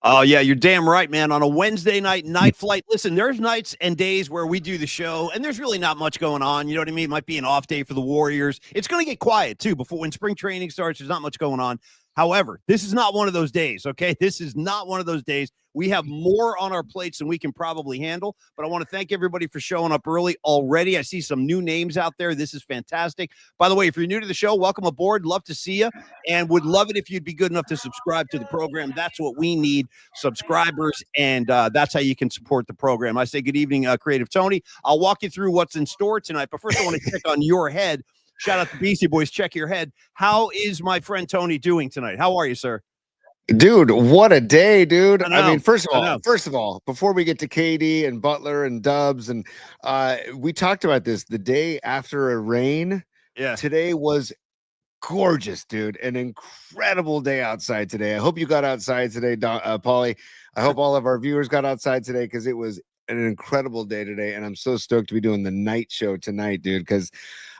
Oh, yeah, you're damn right, man. On a Wednesday night flight. Listen, there's nights and days where we do the show, and there's really not much going on. You know what I mean? It might be an off day for the Warriors. It's going to get quiet, too, before when spring training starts. There's not much going on. However, this is not one of those days, okay? This is not one of those days. We have more on our plates than we can probably handle, but I want to thank everybody for showing up early already. I see some new names out there. This is fantastic. By the way, if you're new to the show, welcome aboard. Love to see you, and would love it if you'd be good enough to subscribe to the program. That's what we need, subscribers, and that's how you can support the program. I say good evening, Creative Tony. I'll walk you through what's in store tonight, but first I want to check on your head. Shout out to Beastie Boys. Check your head. How is my friend Tony doing tonight? How are you, sir? Dude, what a day, dude. I mean, first of all, before we get to KD and Butler and Dubs, and we talked about this the day after a rain. Yeah. Today was gorgeous, dude. An incredible day outside today. I hope you got outside today, Paulie. I hope all of our viewers got outside today because it was an incredible day today. And I'm so stoked to be doing the night show tonight, dude, because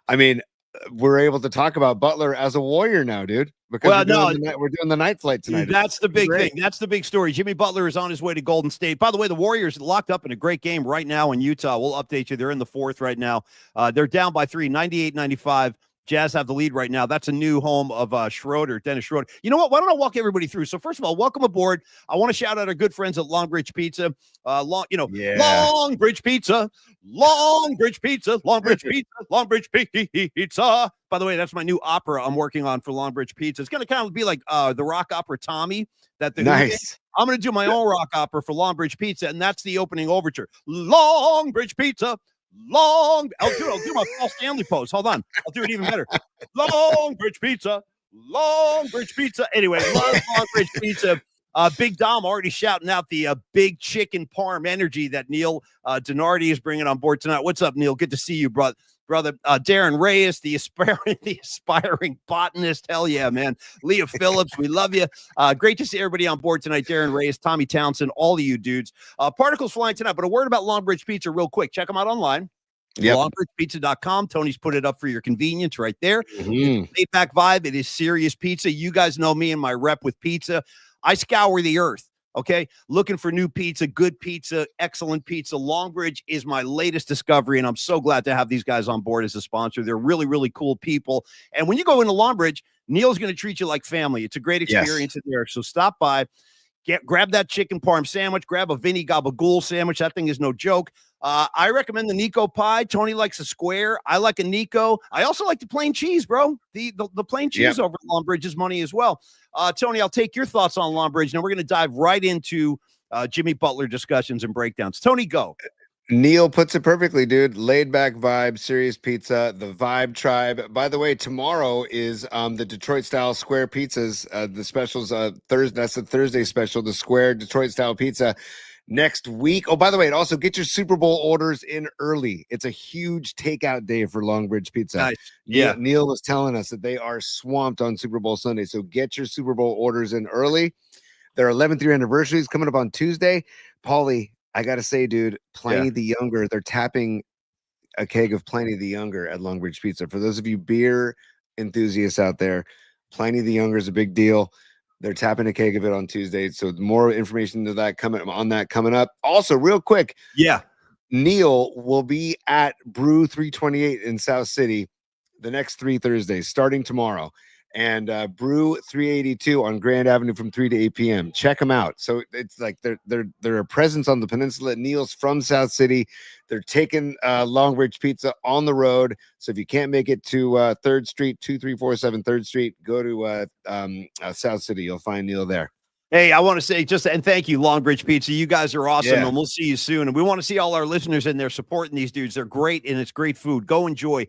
I mean, we're able to talk about Butler as a Warrior now, dude, because we're doing the night flight tonight. That's the big thing. That's the big story. Jimmy Butler is on his way to Golden State. By the way, the Warriors locked up in a great game right now in Utah. We'll update you. They're in the fourth right now. They're down by 3, 98-95. Jazz have the lead right now. That's a new home of Dennis Schroeder. You know what? Why don't I walk everybody through? So first of all, welcome aboard. I want to shout out our good friends at Longbridge Pizza. Longbridge Pizza, Longbridge Pizza, Longbridge Pizza, Longbridge Pizza. By the way, that's my new opera I'm working on for Longbridge Pizza. It's going to kind of be like the rock opera Tommy. Nice. I'm going to do my own rock opera for Longbridge Pizza, and that's the opening overture. Longbridge Pizza. I'll do my Paul Stanley pose. Hold on. I'll do it even better. Longbridge Pizza. Longbridge Pizza. Anyway, love Longbridge Pizza. Big Dom already shouting out the big chicken parm energy that Neil Donardi is bringing on board tonight. What's up, Neil? Good to see you, brother. Darren Reyes, the aspiring botanist. Hell yeah, man. Leah Phillips, we love you. Great to see everybody on board tonight. Darren Reyes, Tommy Townsend, all of you dudes. Particles flying tonight, but a word about Longbridge Pizza real quick. Check them out online. Yep. LongbridgePizza.com. Tony's put it up for your convenience right there. It's laid back vibe. It is serious pizza. You guys know me and my rep with pizza. I scour the earth. Okay, looking for new pizza, good pizza, excellent pizza. Longbridge is my latest discovery, and I'm so glad to have these guys on board as a sponsor. They're really, really cool people. And when you go into Longbridge, Neil's going to treat you like family. It's a great experience in there. So stop by, grab that chicken parm sandwich, grab a Vinny Gabagool sandwich. That thing is no joke. I recommend the Nico pie. Tony likes a square. I like a Nico. I also like the plain cheese, bro. The plain cheese over at Longbridge is money as well. Tony, I'll take your thoughts on Longbridge. Now we're going to dive right into Jimmy Butler discussions and breakdowns. Tony, go. Neil puts it perfectly, dude. Laid back vibe, serious pizza, the Vibe Tribe. By the way, tomorrow is the Detroit style square pizzas. The specials Thursday. That's the Thursday special, the square Detroit style pizza. Next week. Oh, by the way, also get your Super Bowl orders in early. It's a huge takeout day for Longbridge Pizza. Nice. Yeah. Neil was telling us that they are swamped on Super Bowl Sunday. So get your Super Bowl orders in early. Their 11th year anniversary is coming up on Tuesday. Paulie, I got to say, dude, Pliny the Younger, they're tapping a keg of Pliny the Younger at Longbridge Pizza. For those of you beer enthusiasts out there, Pliny the Younger is a big deal. They're tapping a keg of it on Tuesday. So more information to that coming up. Also, real quick. Yeah. Neil will be at Brew 328 in South City the next 3 Thursdays, starting tomorrow. And Brew 382 on Grand Avenue from 3 to 8 p.m. Check them out. So it's like they're a presence on the peninsula. Neil's from South City. They're taking Longbridge Pizza on the road. So if you can't make it to 3rd Street, 2347 3rd Street, go to South City. You'll find Neil there. Hey, I want to say and thank you, Longbridge Pizza. You guys are awesome, and we'll see you soon. And we want to see all our listeners in there supporting these dudes. They're great, and it's great food. Go enjoy.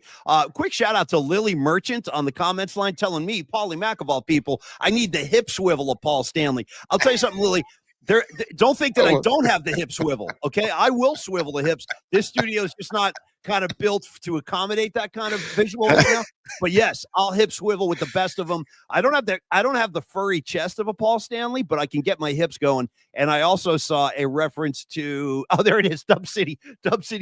Quick shout out to Lily Merchant on the comments line telling me, Paulie Mack of all people, I need the hip swivel of Paul Stanley. I'll tell you something, Lily. Don't think that I don't have the hip swivel, okay? I will swivel the hips. This studio is just not kind of built to accommodate that kind of visual right now. But yes, I'll hip swivel with the best of them. I don't have the furry chest of a Paul Stanley, but I can get my hips going. And I also saw a reference to, oh, there it is, Dub City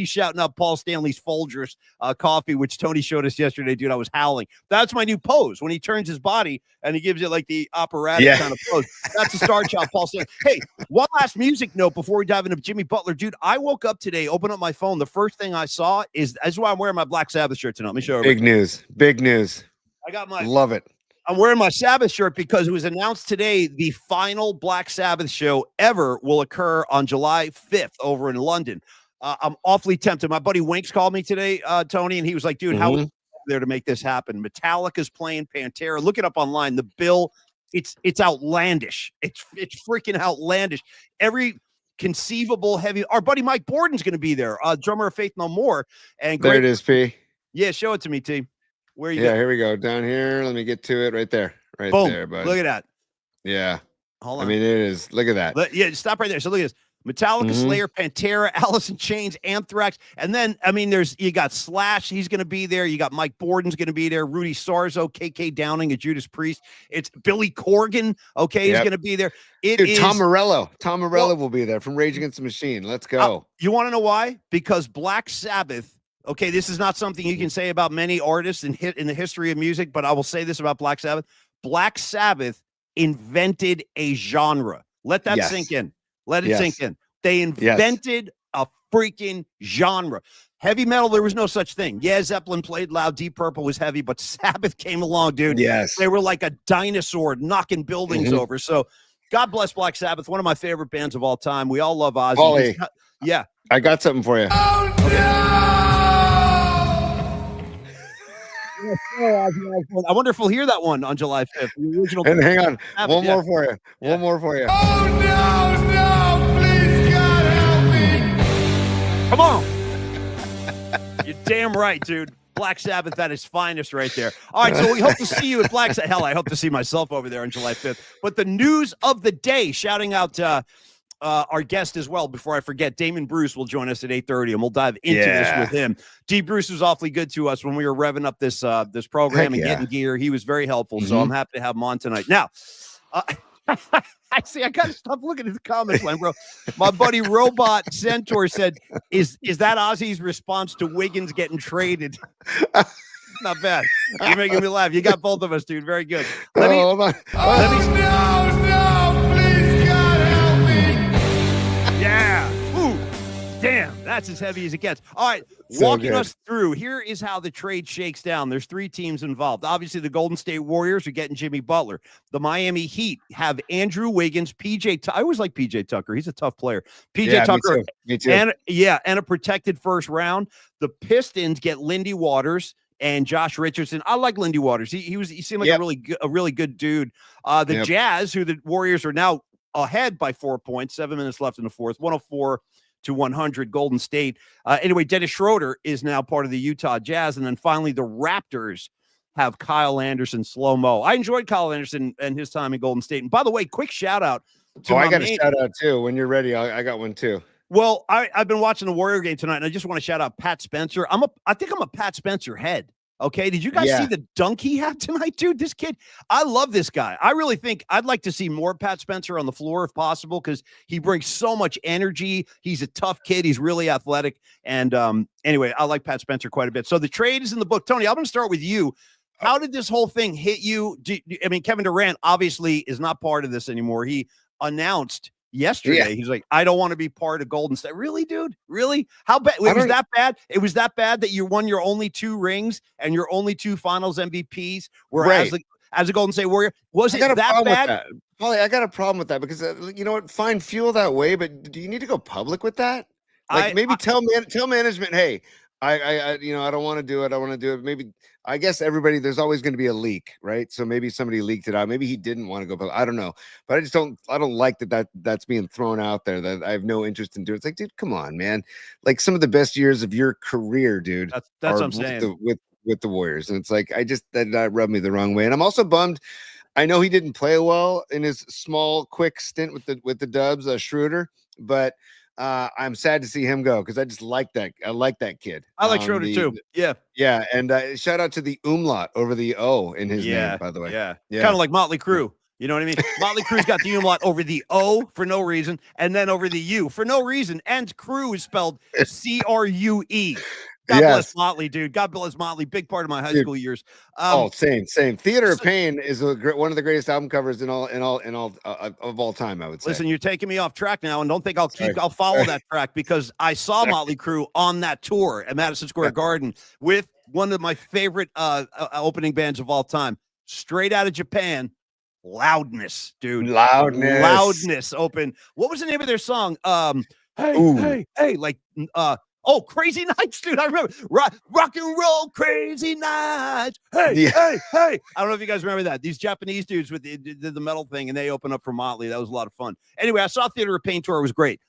shouting out Paul Stanley's Folgers coffee, which Tony showed us yesterday. Dude, I was howling. That's my new pose when he turns his body and he gives it like the operatic kind of pose. That's a star child, Paul Stanley. Hey, one last music note before we dive into Jimmy Butler. Dude, I woke up today, opened up my phone. The first thing I saw is, that's why I'm wearing my Black Sabbath shirt tonight. Let me show you. Big news. I got my, love it. I'm wearing my Sabbath shirt because it was announced today the final Black Sabbath show ever will occur on July 5th over in London. I'm awfully tempted. My buddy Winks called me today, Tony, and he was like, dude, how is there to make this happen? Metallica's playing, Pantera. Look it up online. The bill, it's outlandish. It's freaking outlandish. Every conceivable heavy. Our buddy Mike Borden's going to be there, drummer of Faith No More. And there it is, P. Yeah, show it to me, T. Where you? Yeah, here we go. Down here. Let me get to it right there. Right Boom. there, bud. Look at that. Yeah. Hold on. I mean, it is. Look at that. Yeah, stop right there. So look at this. Metallica, Slayer, Pantera, Alice in Chains, Anthrax. And then, I mean, you got Slash. He's going to be there. You got Mike Borden's going to be there. Rudy Sarzo, KK Downing, a Judas Priest. It's Billy Corgan. Okay. He's going to be there. Dude, Tom Morello will be there from Rage Against the Machine. Let's go. You want to know why? Because Black Sabbath. Okay, this is not something you can say about many artists in the history of music, but I will say this about Black Sabbath. Black Sabbath invented a genre. Let that sink in. Let it sink in. They invented a freaking genre. Heavy metal, there was no such thing. Yeah, Zeppelin played loud. Deep Purple was heavy, but Sabbath came along, dude. Yes. They were like a dinosaur knocking buildings over. So God bless Black Sabbath, one of my favorite bands of all time. We all love Ozzy. Paulie, yeah. I got something for you. Oh, no! I wonder if we'll hear that one on July 5th. The original. And hang on, one more for you. One more for you. Oh no! Please God help me! Come on! You're damn right, dude. Black Sabbath at its finest, right there. All right, so we hope to see you at Black Sabbath. Hell, I hope to see myself over there on July 5th. But the news of the day, shouting out our guest as well, before I forget, Damon Bruce will join us at 8:30, and we'll dive into this with him. D. Bruce was awfully good to us when we were revving up this program and getting gear. He was very helpful, so I'm happy to have him on tonight. Now, I see. I gotta stop looking at the comments line, bro. My buddy Robot Centaur said, "Is that Ozzy's response to Wiggins getting traded?" Not bad. You're making me laugh. You got both of us, dude. Very good. Let me. No! Please God help me! Yeah. Ooh. Damn. That's as heavy as it gets. All right. Walking us through, here is how the trade shakes down. There's 3 teams involved. Obviously, the Golden State Warriors are getting Jimmy Butler. The Miami Heat have Andrew Wiggins, I always like PJ Tucker. He's a tough player. PJ Tucker. Me too. And a protected first round. The Pistons get Lindy Waters and Josh Richardson. I like Lindy Waters. He seemed like a really good dude. The Jazz, who the Warriors are now ahead by 4 points, 7 minutes left in the fourth, 104-100 Golden State. Anyway, Dennis Schroeder is now part of the Utah Jazz. And then finally, the Raptors have Kyle Anderson, slow-mo. I enjoyed Kyle Anderson and his time in Golden State. And by the way, quick shout-out to I got a shout-out, too. When you're ready, I got one, too. Well, I've been watching the Warrior game tonight, and I just want to shout out Pat Spencer. I think I'm a Pat Spencer head. Okay, did you guys see the dunk he had tonight, dude? This kid, I love this guy. I really think I'd like to see more Pat Spencer on the floor if possible, because he brings so much energy. He's a tough kid. He's really athletic. And anyway, I like Pat Spencer quite a bit. So the trade is in the book. Tony, I'm going to start with you. How did this whole thing hit you? I mean, Kevin Durant obviously is not part of this anymore. He announced yesterday, he's like, I don't want to be part of Golden State. Really, dude? Really? How bad? It was that bad? It was that bad that you won your only 2 rings and your only 2 finals MVPs were as a Golden State Warrior? Was it that bad? Paulie, I got a problem with that because you know what? Fine, fuel that way, but do you need to go public with that? Like maybe tell management, hey, I don't want to do it. I want to do it. Maybe, I guess there's always going to be a leak, right? So maybe somebody leaked it out. Maybe he didn't want to go, but I don't know. But I don't like that's being thrown out there, that I have no interest in doing. It's like, dude, come on, man. Like, some of the best years of your career, dude. That's what I'm saying. With the Warriors. And it's like, that rubbed me the wrong way. And I'm also bummed. I know he didn't play well in his small, quick stint with the Dubs, Schroeder, but I'm sad to see him go because I just like that. I like that kid. I like Schroeder too. Yeah. Yeah, and shout out to the umlaut over the O in his name, by the way. Yeah. Yeah. Kind of like Motley Crue. You know what I mean? Motley Crue's got the umlaut over the O for no reason, and then over the U for no reason. And Crue is spelled C-R-U-E. God bless Motley, dude. God bless Motley. Big part of my high school years. Same. Theater of Pain is one of the greatest album covers in all of all time. I would say. Listen, you're taking me off track now, and don't think I'll follow that track because I saw Motley Crue on that tour at Madison Square Garden with one of my favorite opening bands of all time, straight out of Japan. Loudness, dude. Loudness open. What was the name of their song? Hey, like Crazy Nights, dude. I remember rock and roll Crazy Nights. Hey. I don't know if you guys remember that. These Japanese dudes did the metal thing, and they opened up for Motley. That was a lot of fun. Anyway, I saw Theater of Pain tour. It was great.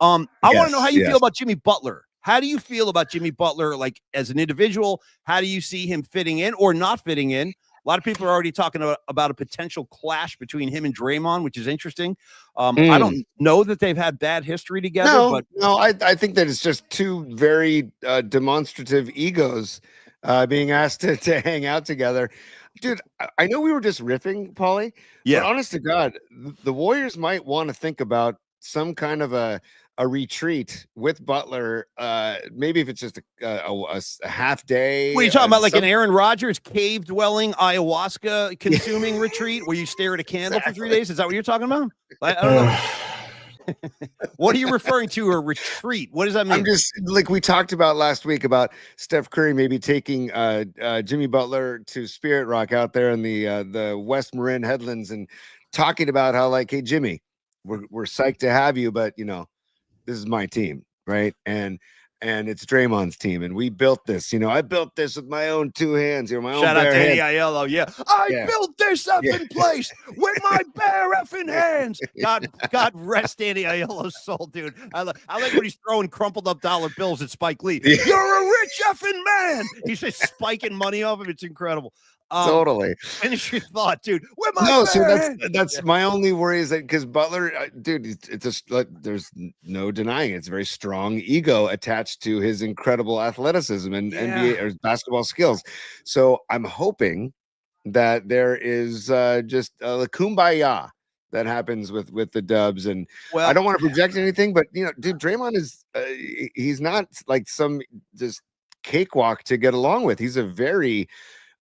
I want to know how you feel about Jimmy Butler. How do you feel about Jimmy Butler, like as an individual? How do you see him fitting in or not fitting in? A lot of people are already talking about a potential clash between him and Draymond, which is interesting. I don't know that they've had bad history together. I think that it's just two very demonstrative egos being asked to hang out together. Dude, I know we were just riffing, Paulie. Yeah. But honest to God, the Warriors might want to think about some kind of a retreat with Butler, maybe if it's just a half day. What are you talking about, like an Aaron Rodgers cave dwelling ayahuasca consuming retreat where you stare at a candle for 3 days? Is that what you're talking about? I don't know. What are you referring to? A retreat? What does that mean? I'm just like we talked about last week about Steph Curry maybe taking Jimmy Butler to Spirit Rock out there in the West Marin Headlands and talking about how, like, hey Jimmy, we're psyched to have you, but this is my team, right? And it's Draymond's team, and we built this. I built this with my own two hands. My own shout out to hands. Aiello. Yeah, I built this effing place with my bare effing hands. God rest Danny Aiello's soul, dude. I like when he's throwing crumpled up dollar bills at Spike Lee. Yeah. You're a rich effing man. He's just spiking money off him. It's incredible. Totally. Finish your thought, dude. That's my only worry is that because Butler, dude, it's just like there's no denying it's a very strong ego attached to his incredible athleticism and NBA or basketball skills. So I'm hoping that there is just a kumbaya that happens with the Dubs, and I don't want to project anything, but dude, Draymond is he's not like some just cakewalk to get along with. He's a very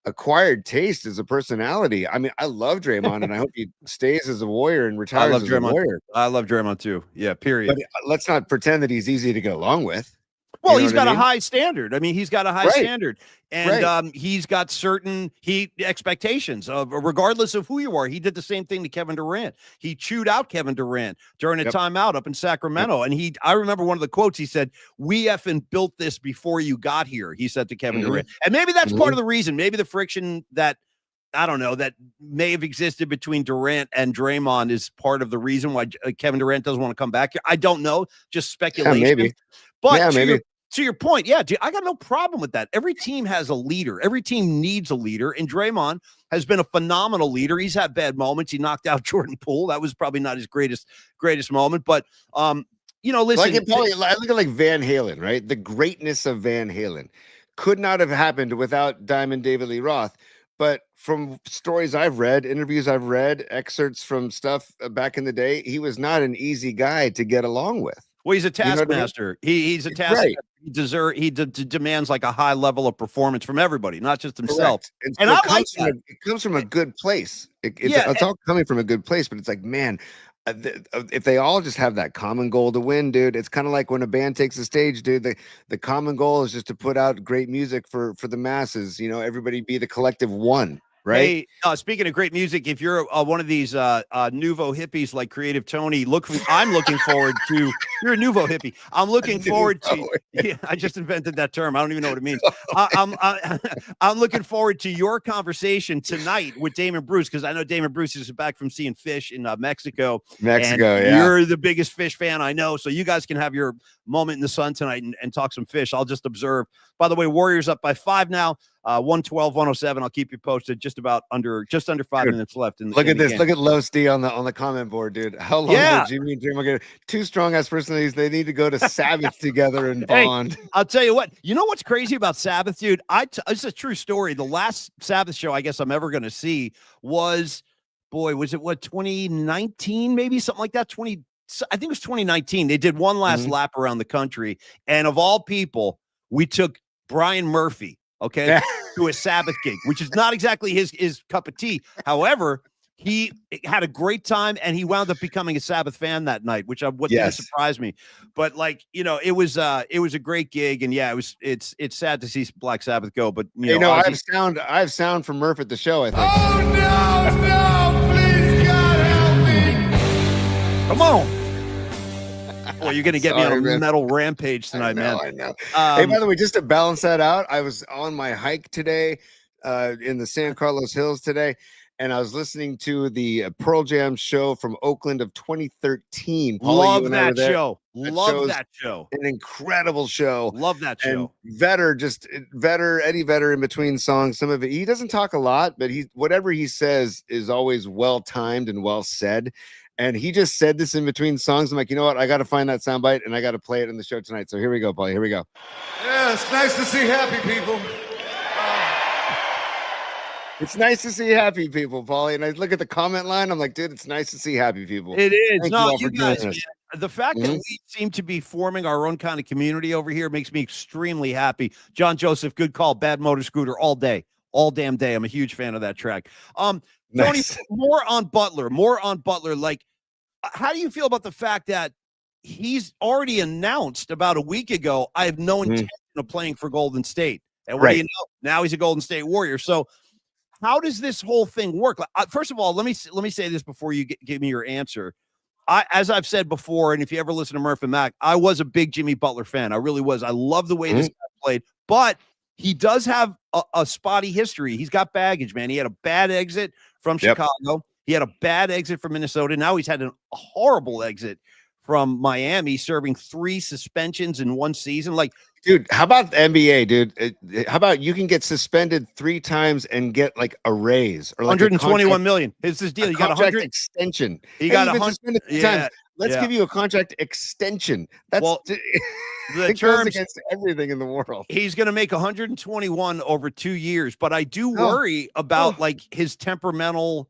acquired taste as a personality. I mean, I love Draymond, and I hope he stays as a Warrior and retires as a Warrior. I love Draymond too. Yeah, period. But let's not pretend that he's easy to get along with. Well, he's got a high standard. I mean, he's got a high standard, and he's got certain expectations of, regardless of who you are. He did the same thing to Kevin Durant. He chewed out Kevin Durant during a timeout up in Sacramento, and I remember one of the quotes he said, "We effing built this before you got here." He said to Kevin Durant, and maybe that's part of the reason. Maybe the friction that I don't know that may have existed between Durant and Draymond is part of the reason why Kevin Durant doesn't want to come back here. I don't know, just speculation. Maybe. But to your point, dude, I got no problem with that. Every team has a leader. Every team needs a leader, and Draymond has been a phenomenal leader. He's had bad moments. He knocked out Jordan Poole. That was probably not his greatest moment, but listen. I look at like Van Halen, right? The greatness of Van Halen could not have happened without Diamond David Lee Roth. But from stories I've read, interviews I've read, excerpts from stuff back in the day, he was not an easy guy to get along with. Well, he's a taskmaster. He's a taskmaster. Right. He demands like a high level of performance from everybody, not just himself. And I like that. It comes from a good place. It's all coming from a good place, but it's like, man, if they all just have that common goal to win, dude, it's kind of like when a band takes the stage, dude, the common goal is just to put out great music for the masses, everybody be the collective one. Right. Hey, speaking of great music, if you're one of these nouveau hippies like Creative Tony, I'm looking forward to. You're a nouveau hippie. I'm looking forward to. Yeah, I just invented that term. I don't even know what it means. I'm looking forward to your conversation tonight with Damon Bruce, because I know Damon Bruce is back from seeing Phish in Mexico. You're the biggest Phish fan I know, so you guys can have your moment in the sun tonight and talk some Phish. I'll just observe. By the way, Warriors up by 5 now. 112, 107. I'll keep you posted. Just under 5 minutes left. Look at this. Look at Los D on the comment board, dude. How long will Jimmy and Dream get? Two strong ass personalities. They need to go to Sabbath together and bond. Hey, I'll tell you what. You know what's crazy about Sabbath, dude? It's a true story. The last Sabbath show I guess I'm ever going to see was it 2019, maybe something like that. I think it was 2019. They did one last lap around the country, and of all people, we took Brian Murphy. Okay, to a Sabbath gig, which is not exactly his cup of tea. However, he had a great time, and he wound up becoming a Sabbath fan that night, which didn't surprise me. But it was a great gig, and it's sad to see Black Sabbath go. But I have sound from Murph at the show. I think. Oh no, please God help me. Come on. Boy, you're going to get me on a metal rampage tonight, man. I know. Hey, by the way, just to balance that out, I was on my hike today in the San Carlos Hills today, and I was listening to the Pearl Jam show from Oakland of 2013. Love that show. Love that show. An incredible show. Love that show. And Eddie Vedder in between songs. Some of it, he doesn't talk a lot, but whatever he says is always well timed and well said. And he just said this in between songs. I'm like, you know what? I got to find that soundbite and I got to play it in the show tonight. So here we go, Paulie. Here we go. Yeah, it's nice to see happy people. It's nice to see happy people, Paulie. And I look at the comment line. I'm like, dude, it's nice to see happy people. It is. Thank No, you you guys, man, the fact that we seem to be forming our own kind of community over here makes me extremely happy. John Joseph, good call. Bad Motor Scooter all day. All damn day. I'm a huge fan of that track. Tony, more on Butler. Like, how do you feel about the fact that he's already announced about a week ago, I have no intention of playing for Golden State. And what do you know? Now he's a Golden State Warrior. So how does this whole thing work? First of all, let me say this before you give me your answer. As I've said before, and if you ever listen to Murph and Mac, I was a big Jimmy Butler fan. I really was. I love the way this guy played, but he does have a spotty history. He's got baggage, man. He had a bad exit from Chicago. He had a bad exit from Minnesota. Now he's had a horrible exit from Miami, serving 3 suspensions in one season. Like, dude, how about the NBA, dude? How about you can get suspended 3 times and get like a raise or like 121 million? It's this deal. You got 100 extension. He got 100 times. Let's give you a contract extension. That's the terms against everything in the world. He's going to make 121 over 2 years, but I do worry about like his temperamental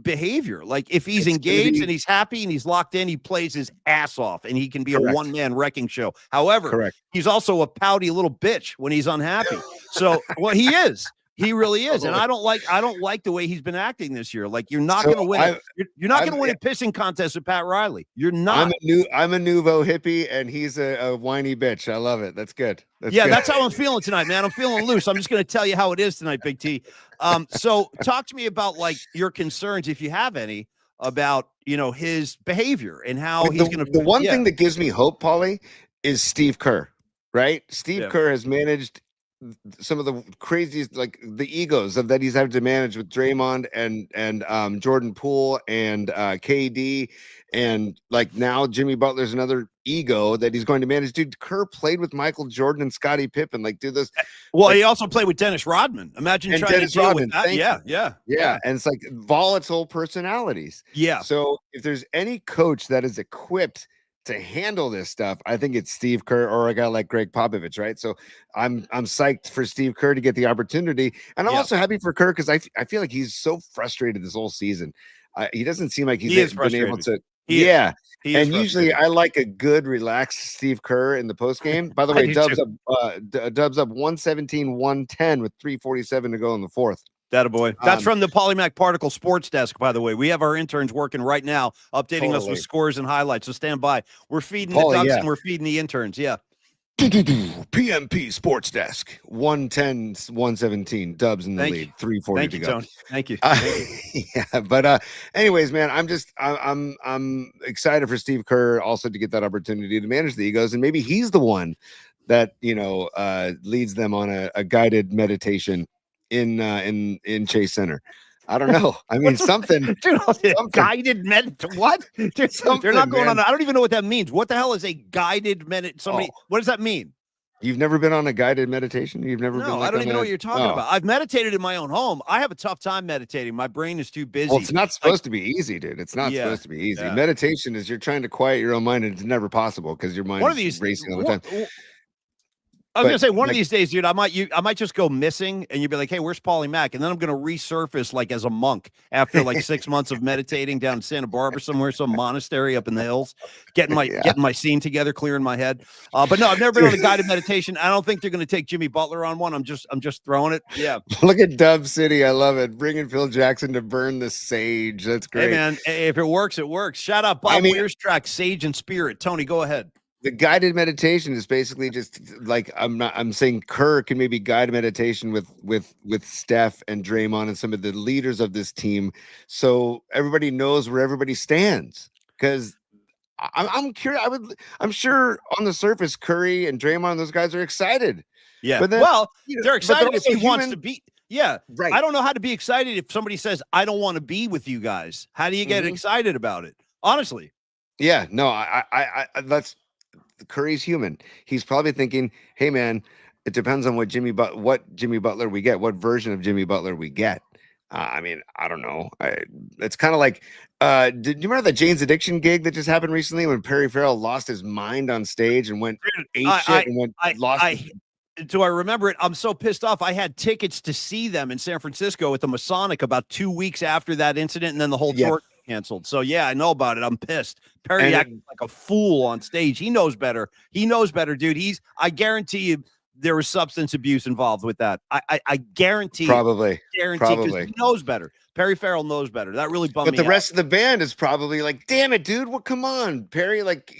behavior. Like if he's engaged and he's happy and he's locked in, he plays his ass off and he can be a one-man wrecking show. However, he's also a pouty little bitch when he's unhappy. So, he is. He really is. And I don't like the way he's been acting this year. Like you're not going to win. You're not going to win a pissing contest with Pat Riley. You're not. I'm a nouveau hippie and he's a whiny bitch. I love it. That's good. That's how I'm feeling tonight, man. I'm feeling loose. I'm just going to tell you how it is tonight, Big T. So talk to me about like your concerns, if you have any, about, his behavior and how he's going to. The one thing that gives me hope, Paulie, is Steve Kerr, right? Steve Kerr has managed some of the craziest, like the egos that he's had to manage with Draymond and Jordan Poole and KD, and like now Jimmy Butler's another ego that he's going to manage. Dude, Kerr played with Michael Jordan and Scottie Pippen. Like, do this. Well, he also played with Dennis Rodman. Imagine trying to deal with that. Yeah. And it's like volatile personalities. Yeah. So if there's any coach that is equipped to handle this stuff, I think it's Steve Kerr or a guy like Greg Popovich, right? So I'm psyched for Steve Kerr to get the opportunity, and I'm also happy for Kerr because I feel like he's so frustrated this whole season. He doesn't seem like he's been able to. And usually I like a good, relaxed Steve Kerr in the post game. By the way, Dubs up 117-110 with 3:47 to go in the fourth. That a boy. That's from the Polymac Particle Sports Desk, by the way. We have our interns working right now, updating us with scores and highlights. So stand by. We're feeding the Ducks and we're feeding the interns. Yeah. PMP Sports Desk 110-117. Dubs in the lead. 3:40 to go. Tony. Thank you. But anyways, man, I'm excited for Steve Kerr also to get that opportunity to manage the egos, and maybe he's the one that leads them on a guided meditation in Chase Center. I don't know. I mean, something. Guided what? They're not going on. I don't even know what that means. What the hell is a guided Somebody. What does that mean? You've never been on a guided meditation? You've never been No, like I don't on even know what you're talking Oh. about. I've meditated in my own home. I have a tough time meditating. My brain is too busy. Well, it's not supposed to be easy, dude. It's not Yeah, supposed to be easy. yeah. Meditation is you're trying to quiet your own mind, and it's never possible because your mind One of is these racing all the one- time. I was But, gonna say one of like- these days, dude, I might just go missing, and you'd be like, "Hey, where's Paulie Mack?" And then I'm gonna resurface like as a monk after like 6 months of meditating down in Santa Barbara somewhere, some monastery up in the hills, getting my scene together, clearing my head. But no, I've never been on a guided meditation. I don't think they're gonna take Jimmy Butler on one. I'm just throwing it. Yeah. Look at Dub City. I love it. Bringing Phil Jackson to burn the sage. That's great. Hey man, if it works, it works. Shout out Bob Weir's track, Sage and Spirit. Tony, go ahead. The guided meditation is basically just like I'm saying Kerr can maybe guide meditation with Steph and Draymond and some of the leaders of this team, so everybody knows where everybody stands. Because I'm curious. I'm sure on the surface, Curry and Draymond, those guys are excited. Yeah. But then, well, they're excited if he also wants human. to be. Yeah. Right. I don't know how to be excited if somebody says, I don't want to be with you guys. How do you get excited about it? Honestly. Yeah. No, I that's Curry's human. He's probably thinking, hey man, it depends on what Jimmy Butler we get, what version of Jimmy Butler we get. I mean, I don't know. It's kind of like, did you remember the Jane's Addiction gig that just happened recently when Perry Farrell lost his mind on stage and went apeshit and lost? Do I remember it? I'm so pissed off. I had tickets to see them in San Francisco at the Masonic about 2 weeks after that incident, and then the whole tour canceled. So yeah, I know about it. I'm pissed. Perry acted like a fool on stage. He knows better. He knows better, dude. I guarantee you there was substance abuse involved with that. I guarantee. Probably. He knows better. Perry Farrell knows better. That really bummed me out. But the rest of the band is probably like, damn it, dude. Well, come on, Perry. Like,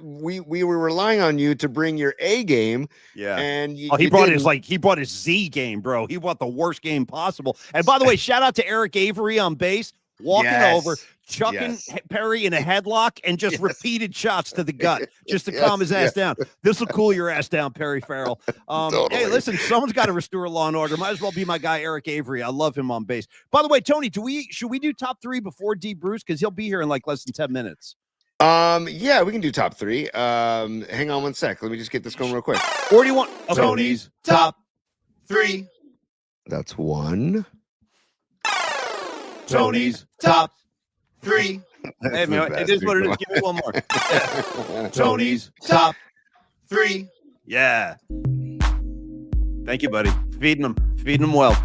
we were relying on you to bring your A game. Yeah. And he brought his Z game, bro. He brought the worst game possible. And by the way, shout out to Eric Avery on bass. Walking over, chucking Perry in a headlock, and just repeated shots to the gut just to calm his ass down. This will cool your ass down, Perry Farrell. Totally. Hey, listen, someone's got to restore law and order. Might as well be my guy, Eric Avery. I love him on bass. By the way, Tony, should we do top three before D Bruce? Because he'll be here in like less than 10 minutes. Yeah, we can do top three. Hang on one sec. Let me just get this going real quick. Or do you want Tony's top three? That's one. Tony's top three. Hey, man, it is what it is. Give me one more. Tony's top three. Yeah. Thank you, buddy. Feeding them well.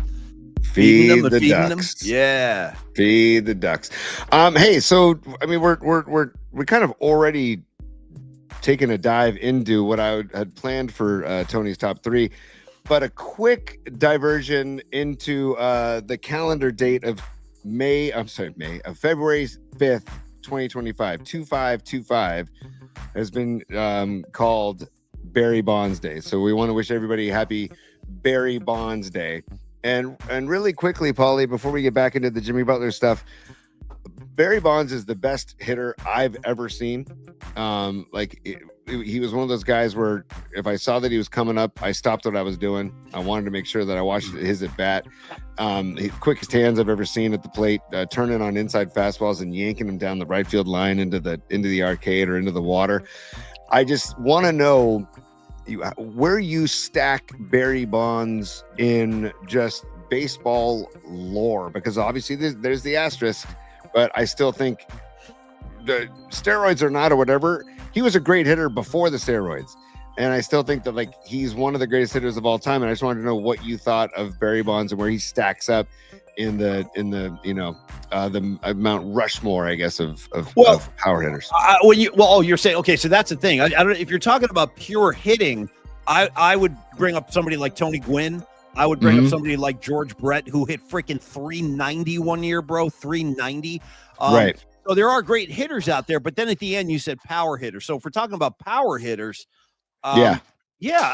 Feeding the feeding ducks. them. Yeah. Feed the ducks. Hey, so I mean, we're kind of already taking a dive into what I had planned for Tony's top three, but a quick diversion into the calendar date of February 5th, 2025. 2525 has been called Barry Bonds Day. So we want to wish everybody happy Barry Bonds Day. And really quickly, Paulie, before we get back into the Jimmy Butler stuff, Barry Bonds is the best hitter I've ever seen. He was one of those guys where if I saw that he was coming up, I stopped what I was doing. I wanted to make sure that I watched his at bat. Quickest hands I've ever seen at the plate, turning on inside fastballs and yanking them down the right field line into the arcade or into the water. I just want to know where you stack Barry Bonds in just baseball lore, because obviously there's the asterisk, but I still think the steroids or not or whatever, he was a great hitter before the steroids, and I still think that like he's one of the greatest hitters of all time. And I just wanted to know what you thought of Barry Bonds and where he stacks up in the the Mount Rushmore, I guess, of power hitters. You're saying, okay, so that's the thing. I don't know if you're talking about pure hitting. I would bring up somebody like Tony Gwynn. I would bring up somebody like George Brett, who hit freaking 390 one year, bro. 390. Right. So there are great hitters out there, but then at the end you said power hitters. So if we're talking about power hitters, I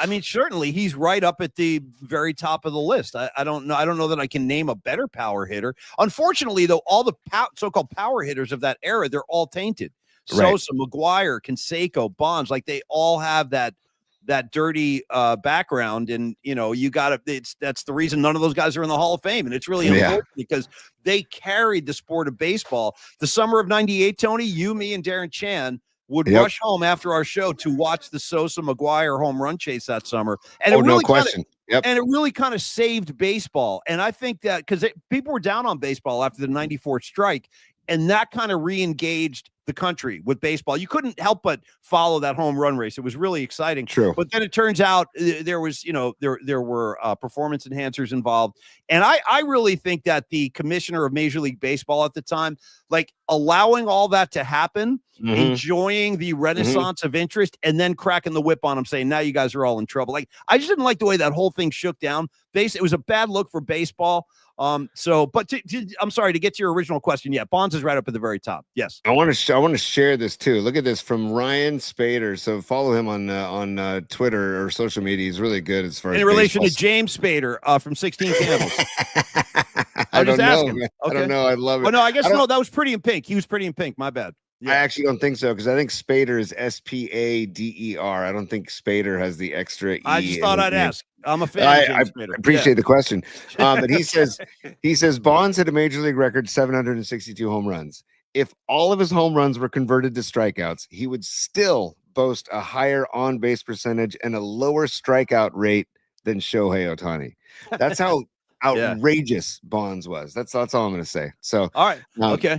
mean, certainly he's right up at the very top of the list. I don't know that I can name a better power hitter. Unfortunately, though, all the so-called power hitters of that era, they're all tainted. Sosa, McGuire, Canseco, Bonds, like they all have that dirty background, and that's the reason none of those guys are in the Hall of Fame. And it's really unfortunate because they carried the sport of baseball. The summer of '98, Tony, you, me, and Darren Chan would Yep. rush home after our show to watch the Sosa McGuire home run chase that summer. And Oh, it no really question. Yep. and it really kind of saved baseball. And I think that because people were down on baseball after the 94 strike, and that kind of re-engaged the country with baseball. You couldn't help but follow that home run race. It was really exciting. True. But then it turns out there was, there were performance enhancers involved. And I really think that the commissioner of Major League Baseball at the time, like allowing all that to happen, enjoying the renaissance of interest, and then cracking the whip on them saying, now you guys are all in trouble. Like, I just didn't like the way that whole thing shook down. It was a bad look for baseball. I'm sorry, to get to your original question. Yeah, Bonds is right up at the very top. Yes. I want to share this too. Look at this from Ryan Spader. So follow him on Twitter or social media. He's really good as far as in relation baseball. to James Spader from 16 Candles. I just don't asking. know. Okay. I don't know. I love it. Oh no, I guess no. That was Pretty in Pink. He was Pretty in Pink. My bad. I actually don't think so because I think Spader is Spader. I don't think Spader has the extra E. I just thought I'd ask. I'm a fan of James Spader. I appreciate the question. But he says Bonds hit a major league record 762 home runs. If all of his home runs were converted to strikeouts, he would still boast a higher on-base percentage and a lower strikeout rate than Shohei Ohtani. That's how outrageous Bonds was. That's all I'm going to say. So, all right, okay.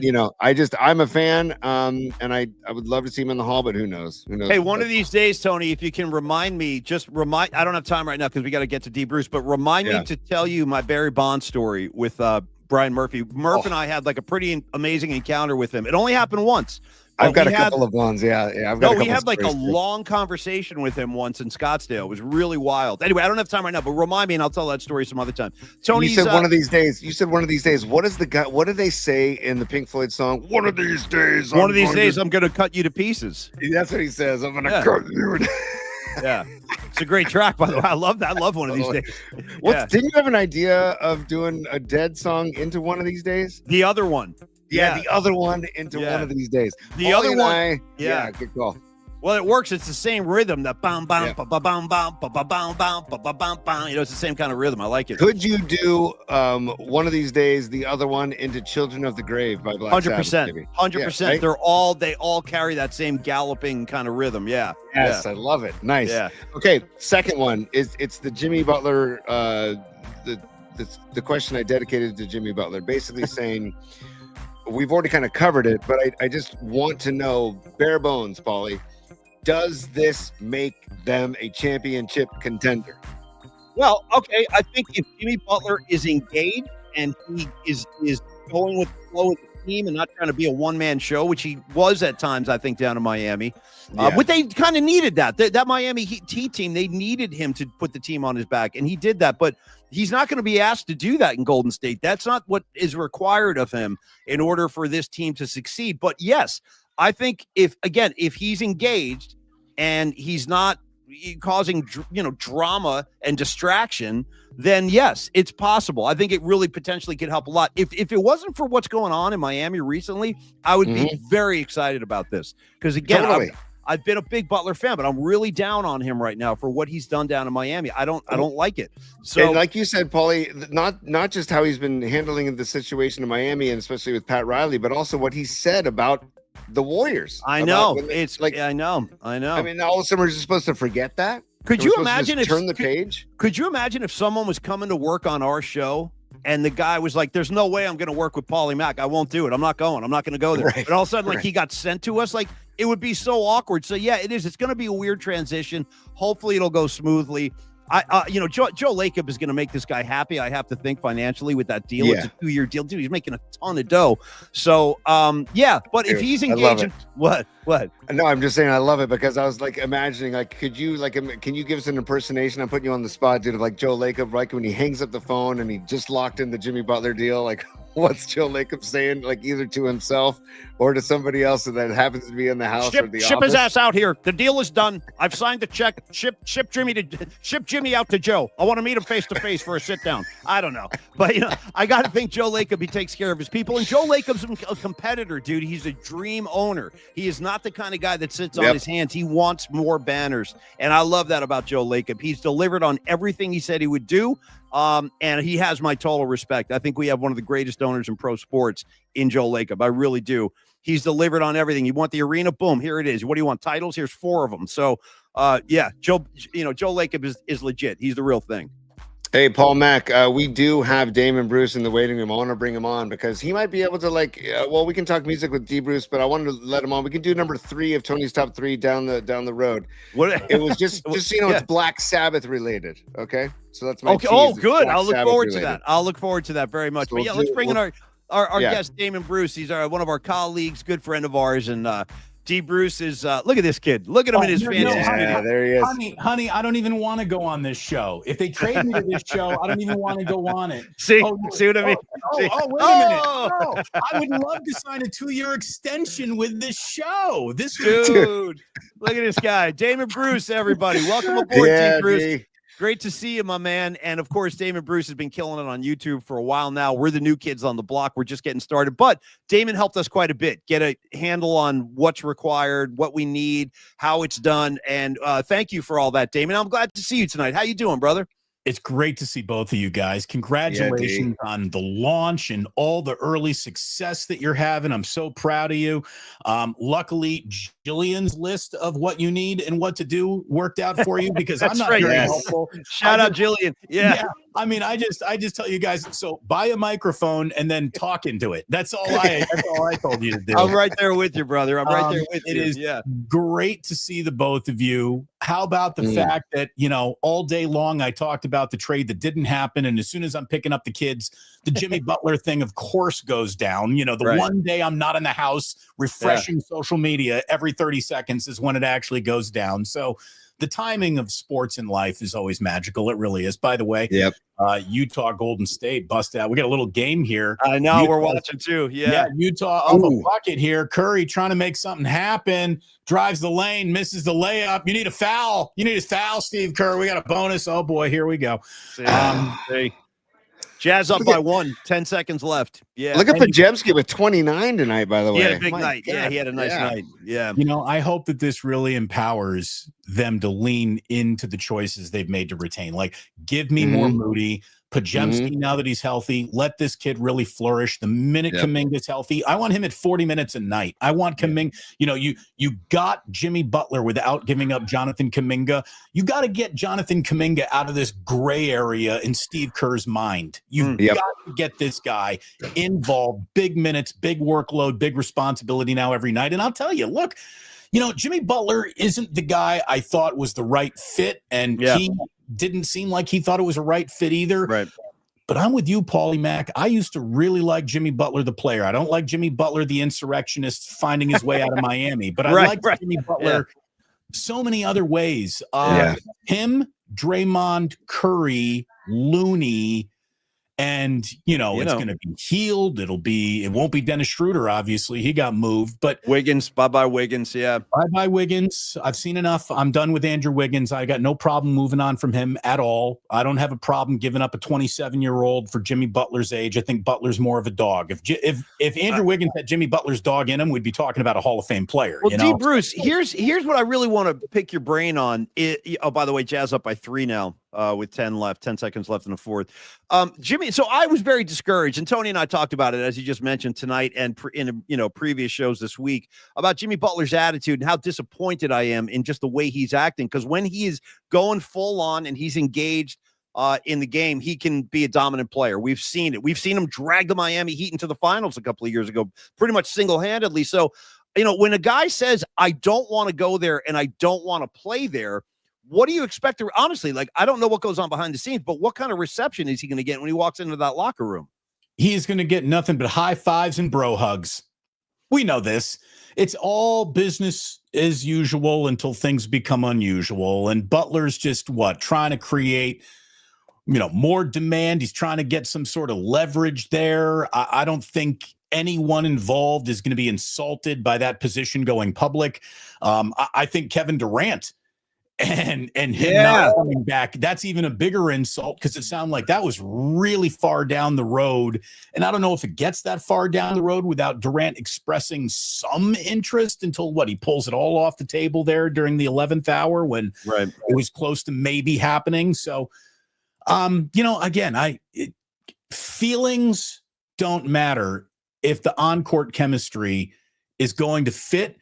I'm a fan, and I would love to see him in the hall, but who knows? Hey, one of these days, Tony, if you can remind me, I don't have time right now because we got to get to D. Bruce, but remind me to tell you my Barry Bonds story with Brian Murphy. Murph and I had like a pretty amazing encounter with him. It only happened once. I've got a couple of Bonds. Yeah. We had like a long conversation with him once in Scottsdale. It was really wild. Anyway, I don't have time right now, but remind me and I'll tell that story some other time. Tony, you said one of these days. What is the guy? What do they say in the Pink Floyd song? One of these days. I'm going to cut you to pieces. That's what he says. I'm going to cut you. Yeah. It's a great track, by the way. I love that. I love One of These Days. Didn't you have an idea of doing a Dead song into One of These Days? The other one. Yeah, the other one into One of These days. The other one. Good call. Well, it works. It's the same rhythm. The bam bam ba ba bam bam ba ba bam bam ba ba bam bam. It's the same kind of rhythm. I like it. Could you do One of These Days, the other one into Children of the Grave by Black Sabbath? 100%. They all carry that same galloping kind of rhythm. Yeah. Yes, I love it. Nice. Yeah. Okay, second one it's the Jimmy Butler. The question I dedicated to Jimmy Butler, basically saying. We've already kind of covered it, but I just want to know, bare bones, Paulie, does this make them a championship contender? Well, okay. I think if Jimmy Butler is engaged and he is going with the flow of the team and not trying to be a one-man show, which he was at times, I think, down in Miami. But they kind of needed that. That Miami Heat team, they needed him to put the team on his back, and he did that. But he's not going to be asked to do that in Golden State. That's not what is required of him in order for this team to succeed. But yes, I think if he's engaged and he's not causing drama and distraction, then yes, it's possible. I think it really potentially could help a lot. If it wasn't for what's going on in Miami recently, I would be very excited about this because again, I've been a big Butler fan, but I'm really down on him right now for what he's done down in Miami. I don't like it. So, and like you said, Paulie, not just how he's been handling the situation in Miami, and especially with Pat Riley, but also what he said about the Warriors. I know it's like I know. I mean, all of a sudden we're just supposed to forget that. Could you imagine if turn the page? Could you imagine if someone was coming to work on our show and the guy was like, "There's no way I'm going to work with Paulie Mack. I won't do it. I'm not going. I'm not going to go there." Right. And all of a sudden, he got sent to us. Like, it would be so awkward. So yeah, it is. It's going to be a weird transition. Hopefully, it'll go smoothly. Joe Lacob is going to make this guy happy. I have to think financially with that deal. It's a 2-year deal, dude. He's making a ton of dough. So, but dude, if he's engaged, what? No, I'm just saying I love it because I was like imagining, like, can you give us an impersonation? I'm putting you on the spot, dude, of like Joe Lacob, like when he hangs up the phone and he just locked in the Jimmy Butler deal, like. What's Joe Lacob saying, like either to himself or to somebody else that happens to be in the house or the ship office? His ass out here. The deal is done. I've signed the check. Ship Jimmy out to Joe. I want to meet him face to face for a sit down. I don't know, but I got to think Joe Lacob, he takes care of his people, and Joe Lacob's a competitor, dude. He's a dream owner. He is not the kind of guy that sits on his hands. He wants more banners, and I love that about Joe Lacob. He's delivered on everything he said he would do. And he has my total respect. I think we have one of the greatest owners in pro sports in Joe Lacob. I really do. He's delivered on everything. You want the arena? Boom, here it is. What do you want? Titles? Here's 4 of them. So, yeah, Joe Lacob is legit. He's the real thing. Hey, Paul Mack, we do have Damon Bruce in the waiting room. I want to bring him on because he might be able to, we can talk music with D. Bruce, but I wanted to let him on. We can do number 3 of Tony's top 3 down the road. What? It was just so you know, it's Black Sabbath related. Okay, so that's my okay. tease. Oh, good. I'll look Sabbath forward related. to that. I'll look forward to that very much. So but yeah, let's bring in our guest, Damon Bruce. He's one of our colleagues, good friend of ours, and D. Bruce is look at this kid. Look at him in his fancy yeah, there he is. Honey, I don't even want to go on this show. If they trade me to this show, I don't even want to go on it. See what I mean? Wait a minute. Oh, I would love to sign a 2-year extension with this show. Dude, look at this guy. Damon Bruce, everybody. Welcome aboard, D. Bruce. D. Great to see you, my man. And of course, Damon Bruce has been killing it on YouTube for a while now. We're the new kids on the block. We're just getting started. But Damon helped us quite a bit, get a handle on what's required, what we need, how it's done. And thank you for all that, Damon. I'm glad to see you tonight. How you doing, brother? It's great to see both of you guys. Congratulations on the launch and all the early success that you're having. I'm so proud of you. Luckily, Jillian's list of what you need and what to do worked out for you because I'm not very helpful. Shout out Jillian. Yeah. I mean, I just tell you guys, so buy a microphone and then talk into it. That's all I told you to do. I'm right there with you, brother. I'm right there with you. It is great to see the both of you. How about the fact that, you know, all day long I talked about the trade that didn't happen. And as soon as I'm picking up the kids, the Jimmy Butler thing, of course, goes down. You know, the one day I'm not in the house refreshing social media every 30 seconds is when it actually goes down. So the timing of sports in life is always magical. It really is. By the way, Utah Golden State bust out. We got a little game here. I know we're watching too. Yeah, Utah up a bucket here. Curry trying to make something happen. Drives the lane, misses the layup. You need a foul. You need a foul, Steve Kerr. We got a bonus. Oh boy, here we go. Jazz up by 1, 10 seconds left. Yeah. Look at Pajemski with 29 tonight, by the way. He had a big night. God. Yeah, he had a nice night. Yeah. You know, I hope that this really empowers them to lean into the choices they've made to retain. Like, give me more Moody. Pajemski, now that he's healthy, let this kid really flourish. The minute Kuminga's healthy, I want him at 40 minutes a night. I want Kuminga. You know, you got Jimmy Butler without giving up Jonathan Kuminga. You got to get Jonathan Kuminga out of this gray area in Steve Kerr's mind. You've got to get this guy involved. Big minutes, big workload, big responsibility now every night. And I'll tell you, look, you know, Jimmy Butler isn't the guy I thought was the right fit, and he didn't seem like he thought it was a right fit either. Right. But I'm with you, Paulie Mack. I used to really like Jimmy Butler, the player. I don't like Jimmy Butler, the insurrectionist finding his way out of Miami, but I like Jimmy Butler so many other ways. Him, Draymond, Curry, Looney, and you know it's going to be healed. It won't be Dennis Schroeder, obviously. He got moved, but Wiggins, bye Wiggins. Bye Wiggins. I've seen enough. I'm done with Andrew Wiggins. I got no problem moving on from him at all. I don't have a problem giving up a 27-year-old for Jimmy Butler's age. I think Butler's more of a dog. If Andrew Wiggins had Jimmy Butler's dog in him, we'd be talking about a Hall of Fame player. Well, D. Bruce, here's what I really want to pick your brain on. Oh, by the way, Jazz up by 3 now. With 10 seconds left in the fourth. Jimmy, so I was very discouraged, and Tony and I talked about it, as you just mentioned tonight, and in previous shows this week, about Jimmy Butler's attitude and how disappointed I am in just the way he's acting. Because when he is going full on and he's engaged in the game, he can be a dominant player. We've seen it. We've seen him drag the Miami Heat into the finals a couple of years ago, pretty much single-handedly. So, when a guy says, I don't want to go there and I don't want to play there, what do you expect? Honestly, like, I don't know what goes on behind the scenes, but what kind of reception is he going to get when he walks into that locker room? He's going to get nothing but high fives and bro hugs. We know this. It's all business as usual until things become unusual. And Butler's just trying to create, more demand. He's trying to get some sort of leverage there. I don't think anyone involved is going to be insulted by that position going public. I think Kevin Durant and him not coming back, that's even a bigger insult, because it sounded like that was really far down the road. And I don't know if it gets that far down the road without Durant expressing some interest until he pulls it all off the table there during the 11th hour when it was close to maybe happening. So Again, feelings don't matter if the on-court chemistry is going to fit.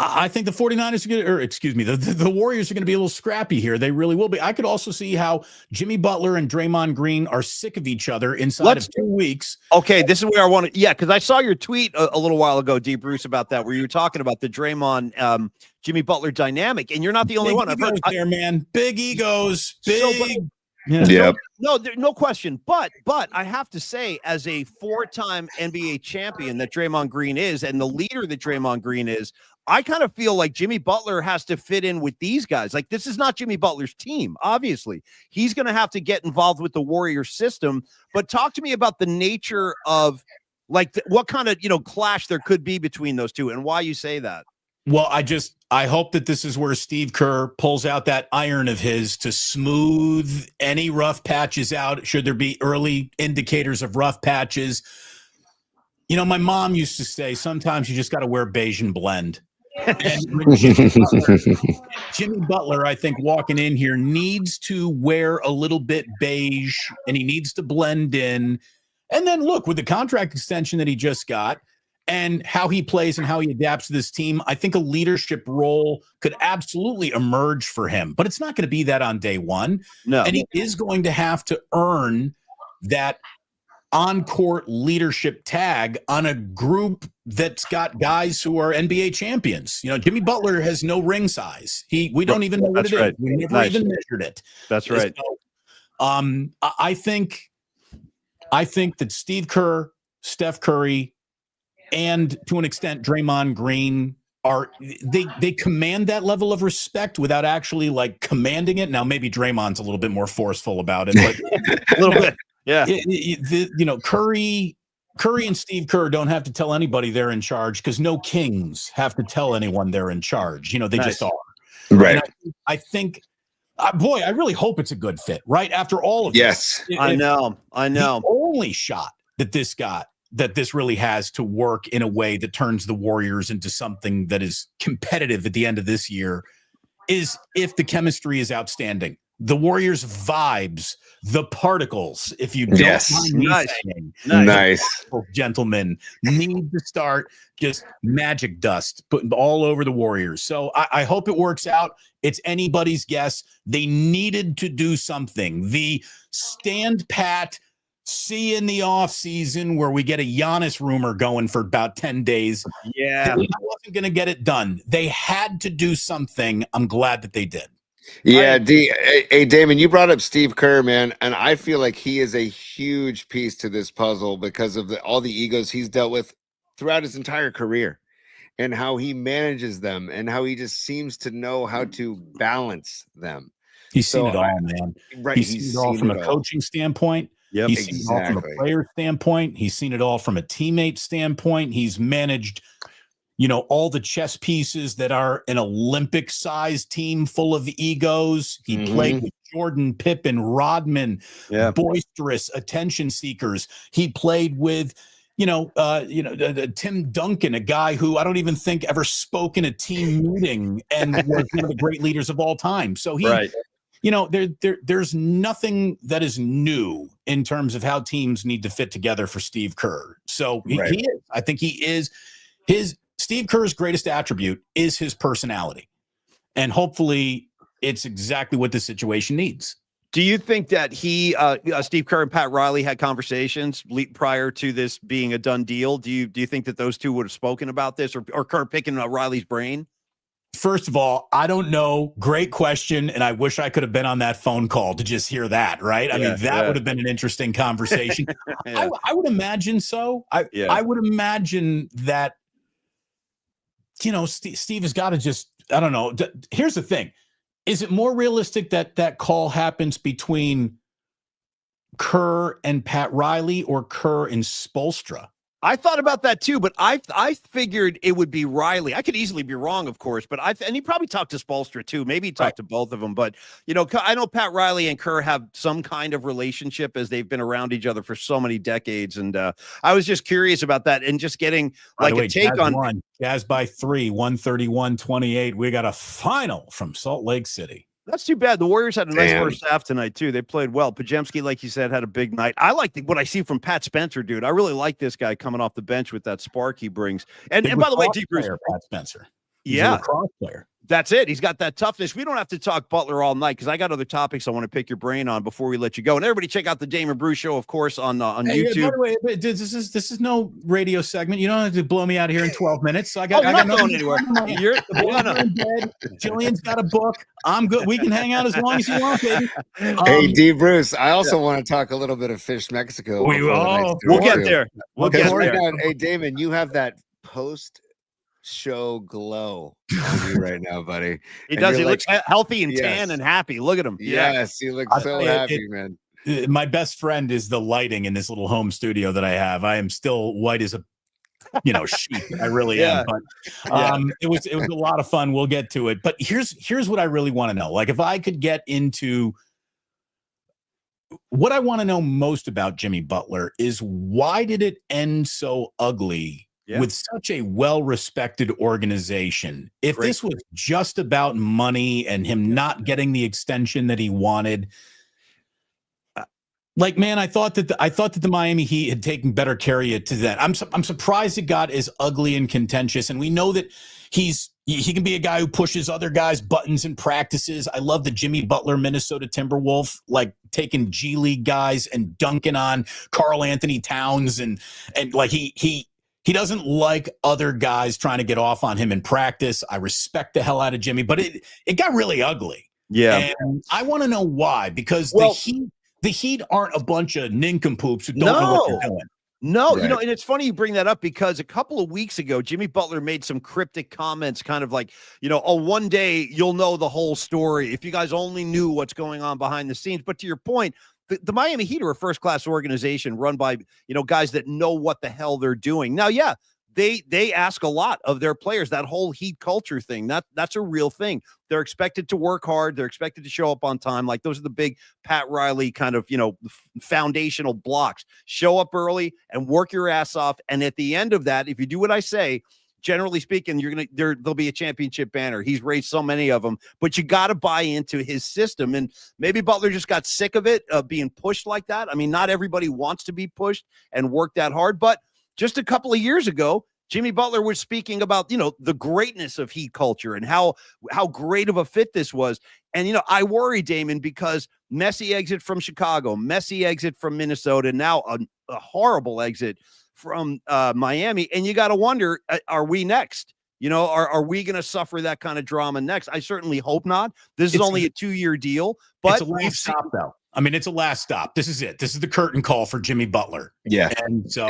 I think the 49ers are going to, or excuse me, the Warriors are going to be a little scrappy here. They really will be. I could also see how Jimmy Butler and Draymond Green are sick of each other inside of 2 weeks. Okay, this is where I want to, because I saw your tweet a little while ago, D. Bruce, about that, where you were talking about the Draymond, Jimmy Butler dynamic, and you're not the only one. I've heard there, man. Big egos, no question. But I have to say, as a 4-time NBA champion that Draymond Green is, and the leader that Draymond Green is, I kind of feel like Jimmy Butler has to fit in with these guys. Like, this is not Jimmy Butler's team. Obviously, he's going to have to get involved with the Warrior system. But talk to me about the nature of, like, what kind of clash there could be between those two, and why you say that. Well, I hope that this is where Steve Kerr pulls out that iron of his to smooth any rough patches out. Should there be early indicators of rough patches? My mom used to say, sometimes you just got to wear beige and blend. And Jimmy Butler, I think, walking in here needs to wear a little bit beige, and he needs to blend in. And then look, with the contract extension that he just got and how he plays and how he adapts to this team, I think a leadership role could absolutely emerge for him. But it's not going to be that on day one. No. And he is going to have to earn that on-court leadership tag on a group that's got guys who are NBA champions. Jimmy Butler has no ring size. We don't even know what it is. We never even measured it. That's right. So, I think that Steve Kerr, Steph Curry, and to an extent Draymond Green they command that level of respect without actually like commanding it. Now maybe Draymond's a little bit more forceful about it, but a little bit. Yeah. Curry and Steve Kerr don't have to tell anybody they're in charge, because no kings have to tell anyone they're in charge. They just are. Right. And I think, boy, I really hope it's a good fit, right? After all of this. Yes. I know. The only shot that this really has to work in a way that turns the Warriors into something that is competitive at the end of this year is if the chemistry is outstanding. The Warriors vibes, the particles, if you don't mind me saying, nice. Gentlemen, need to start just magic dust putting all over the Warriors. So I hope it works out. It's anybody's guess. They needed to do something. The stand pat, see in the offseason where we get a Giannis rumor going for about 10 days. Yeah. They wasn't going to get it done. They had to do something. I'm glad that they did. Yeah, hey, Damon, you brought up Steve Kerr, man, and I feel like he is a huge piece to this puzzle because of all the egos he's dealt with throughout his entire career, and how he manages them, and how he just seems to know how to balance them. He's seen it all, man. Right, he's seen it all from a coaching standpoint. Yep, he's seen it all from a player standpoint. He's seen it all from a teammate standpoint. He's managed all the chess pieces that are an Olympic-sized team full of egos. He played with Jordan, Pippen, Rodman, boisterous attention seekers. He played with, Tim Duncan, a guy who I don't even think ever spoke in a team meeting and was one of the great leaders of all time. So there's nothing that is new in terms of how teams need to fit together for Steve Kerr. So he is. I think he is Steve Kerr's greatest attribute is his personality, and hopefully it's exactly what the situation needs. Do you think that Steve Kerr and Pat Riley had conversations prior to this being a done deal? Do you think that those two would have spoken about this, or Kerr picking Riley's brain? First of all, I don't know. Great question. And I wish I could have been on that phone call to just hear that. Right. I mean, that would have been an interesting conversation. I would imagine so. I would imagine that, Steve has got to just, I don't know. Here's the thing. Is it more realistic that call happens between Kerr and Pat Riley or Kerr and Spoelstra? I thought about that too, but I figured it would be Riley. I could easily be wrong, of course, but and he probably talked to Spoelstra too. Maybe he talked to both of them, but I know Pat Riley and Kerr have some kind of relationship as they've been around each other for so many decades. And I was just curious about that and just getting like a take on Jazz by 3, 131-28. We got a final from Salt Lake City. That's too bad. The Warriors had a nice Damn. first half tonight, too. They played well. Pajemski, like you said, had a big night. I like what I see from Pat Spencer, dude. I really like this guy coming off the bench with that spark he brings. And by the way, Deep Bruce, Pat Spencer. He's a lacrosse player. That's it. He's got that toughness. We don't have to talk Butler all night because I got other topics I want to pick your brain on before we let you go. And everybody check out the Damon Bruce Show, of course, on YouTube. By the way, this is no radio segment. You don't have to blow me out of here in 12 minutes. So I got not going anywhere. You're in bed. Jillian's got a book. I'm good. We can hang out as long as you want, baby. Hey, D. Bruce, I also want to talk a little bit of Phish Mexico. We'll get there. We'll get there. Hey, Damon, you have that post-show glow on you right now, buddy. He does. He looks healthy and tan and happy. Look at him. Yes, he looks so happy, man. My best friend is the lighting in this little home studio that I have. I am still white as a sheep. I really am. But it was a lot of fun. We'll get to it. But here's what I really want to know. Like, if I could get into what I want to know most about Jimmy Butler is, why did it end so ugly with such a well-respected organization? If this was just about money and him not getting the extension that he wanted, man, I thought that the Miami Heat had taken better care of you to that. I'm surprised it got as ugly and contentious. And we know that he can be a guy who pushes other guys' buttons in practices. I love the Jimmy Butler Minnesota Timberwolf, like taking G League guys and dunking on Karl Anthony Towns and like he doesn't like other guys trying to get off on him in practice. I respect the hell out of Jimmy, but it got really ugly. Yeah. And I want to know why, because the Heat aren't a bunch of nincompoops who don't know what they're doing. No, right. And it's funny you bring that up, because a couple of weeks ago, Jimmy Butler made some cryptic comments, kind of like, one day you'll know the whole story if you guys only knew what's going on behind the scenes. But to your point, the Miami Heat are a first-class organization run by, guys that know what the hell they're doing. Now, they ask a lot of their players. That whole Heat culture thing, that's a real thing. They're expected to work hard. They're expected to show up on time. Like, those are the big Pat Riley kind of, foundational blocks. Show up early and work your ass off. And at the end of that, if you do what I say, generally speaking, there'll be a championship banner. He's raised so many of them, but you got to buy into his system. And maybe Butler just got sick of it, being pushed like that. I mean, not everybody wants to be pushed and work that hard, but just a couple of years ago, Jimmy Butler was speaking about, the greatness of Heat culture and how great of a fit this was. And, I worry, Damon, because messy exit from Chicago, messy exit from Minnesota, now a horrible exit from Miami. And you got to wonder, are we next? Are we going to suffer that kind of drama next? I certainly hope not. This is only a 2-year deal, but it's a last stop, though. I mean, it's a last stop. This is it. This is the curtain call for Jimmy Butler. Yeah. And so,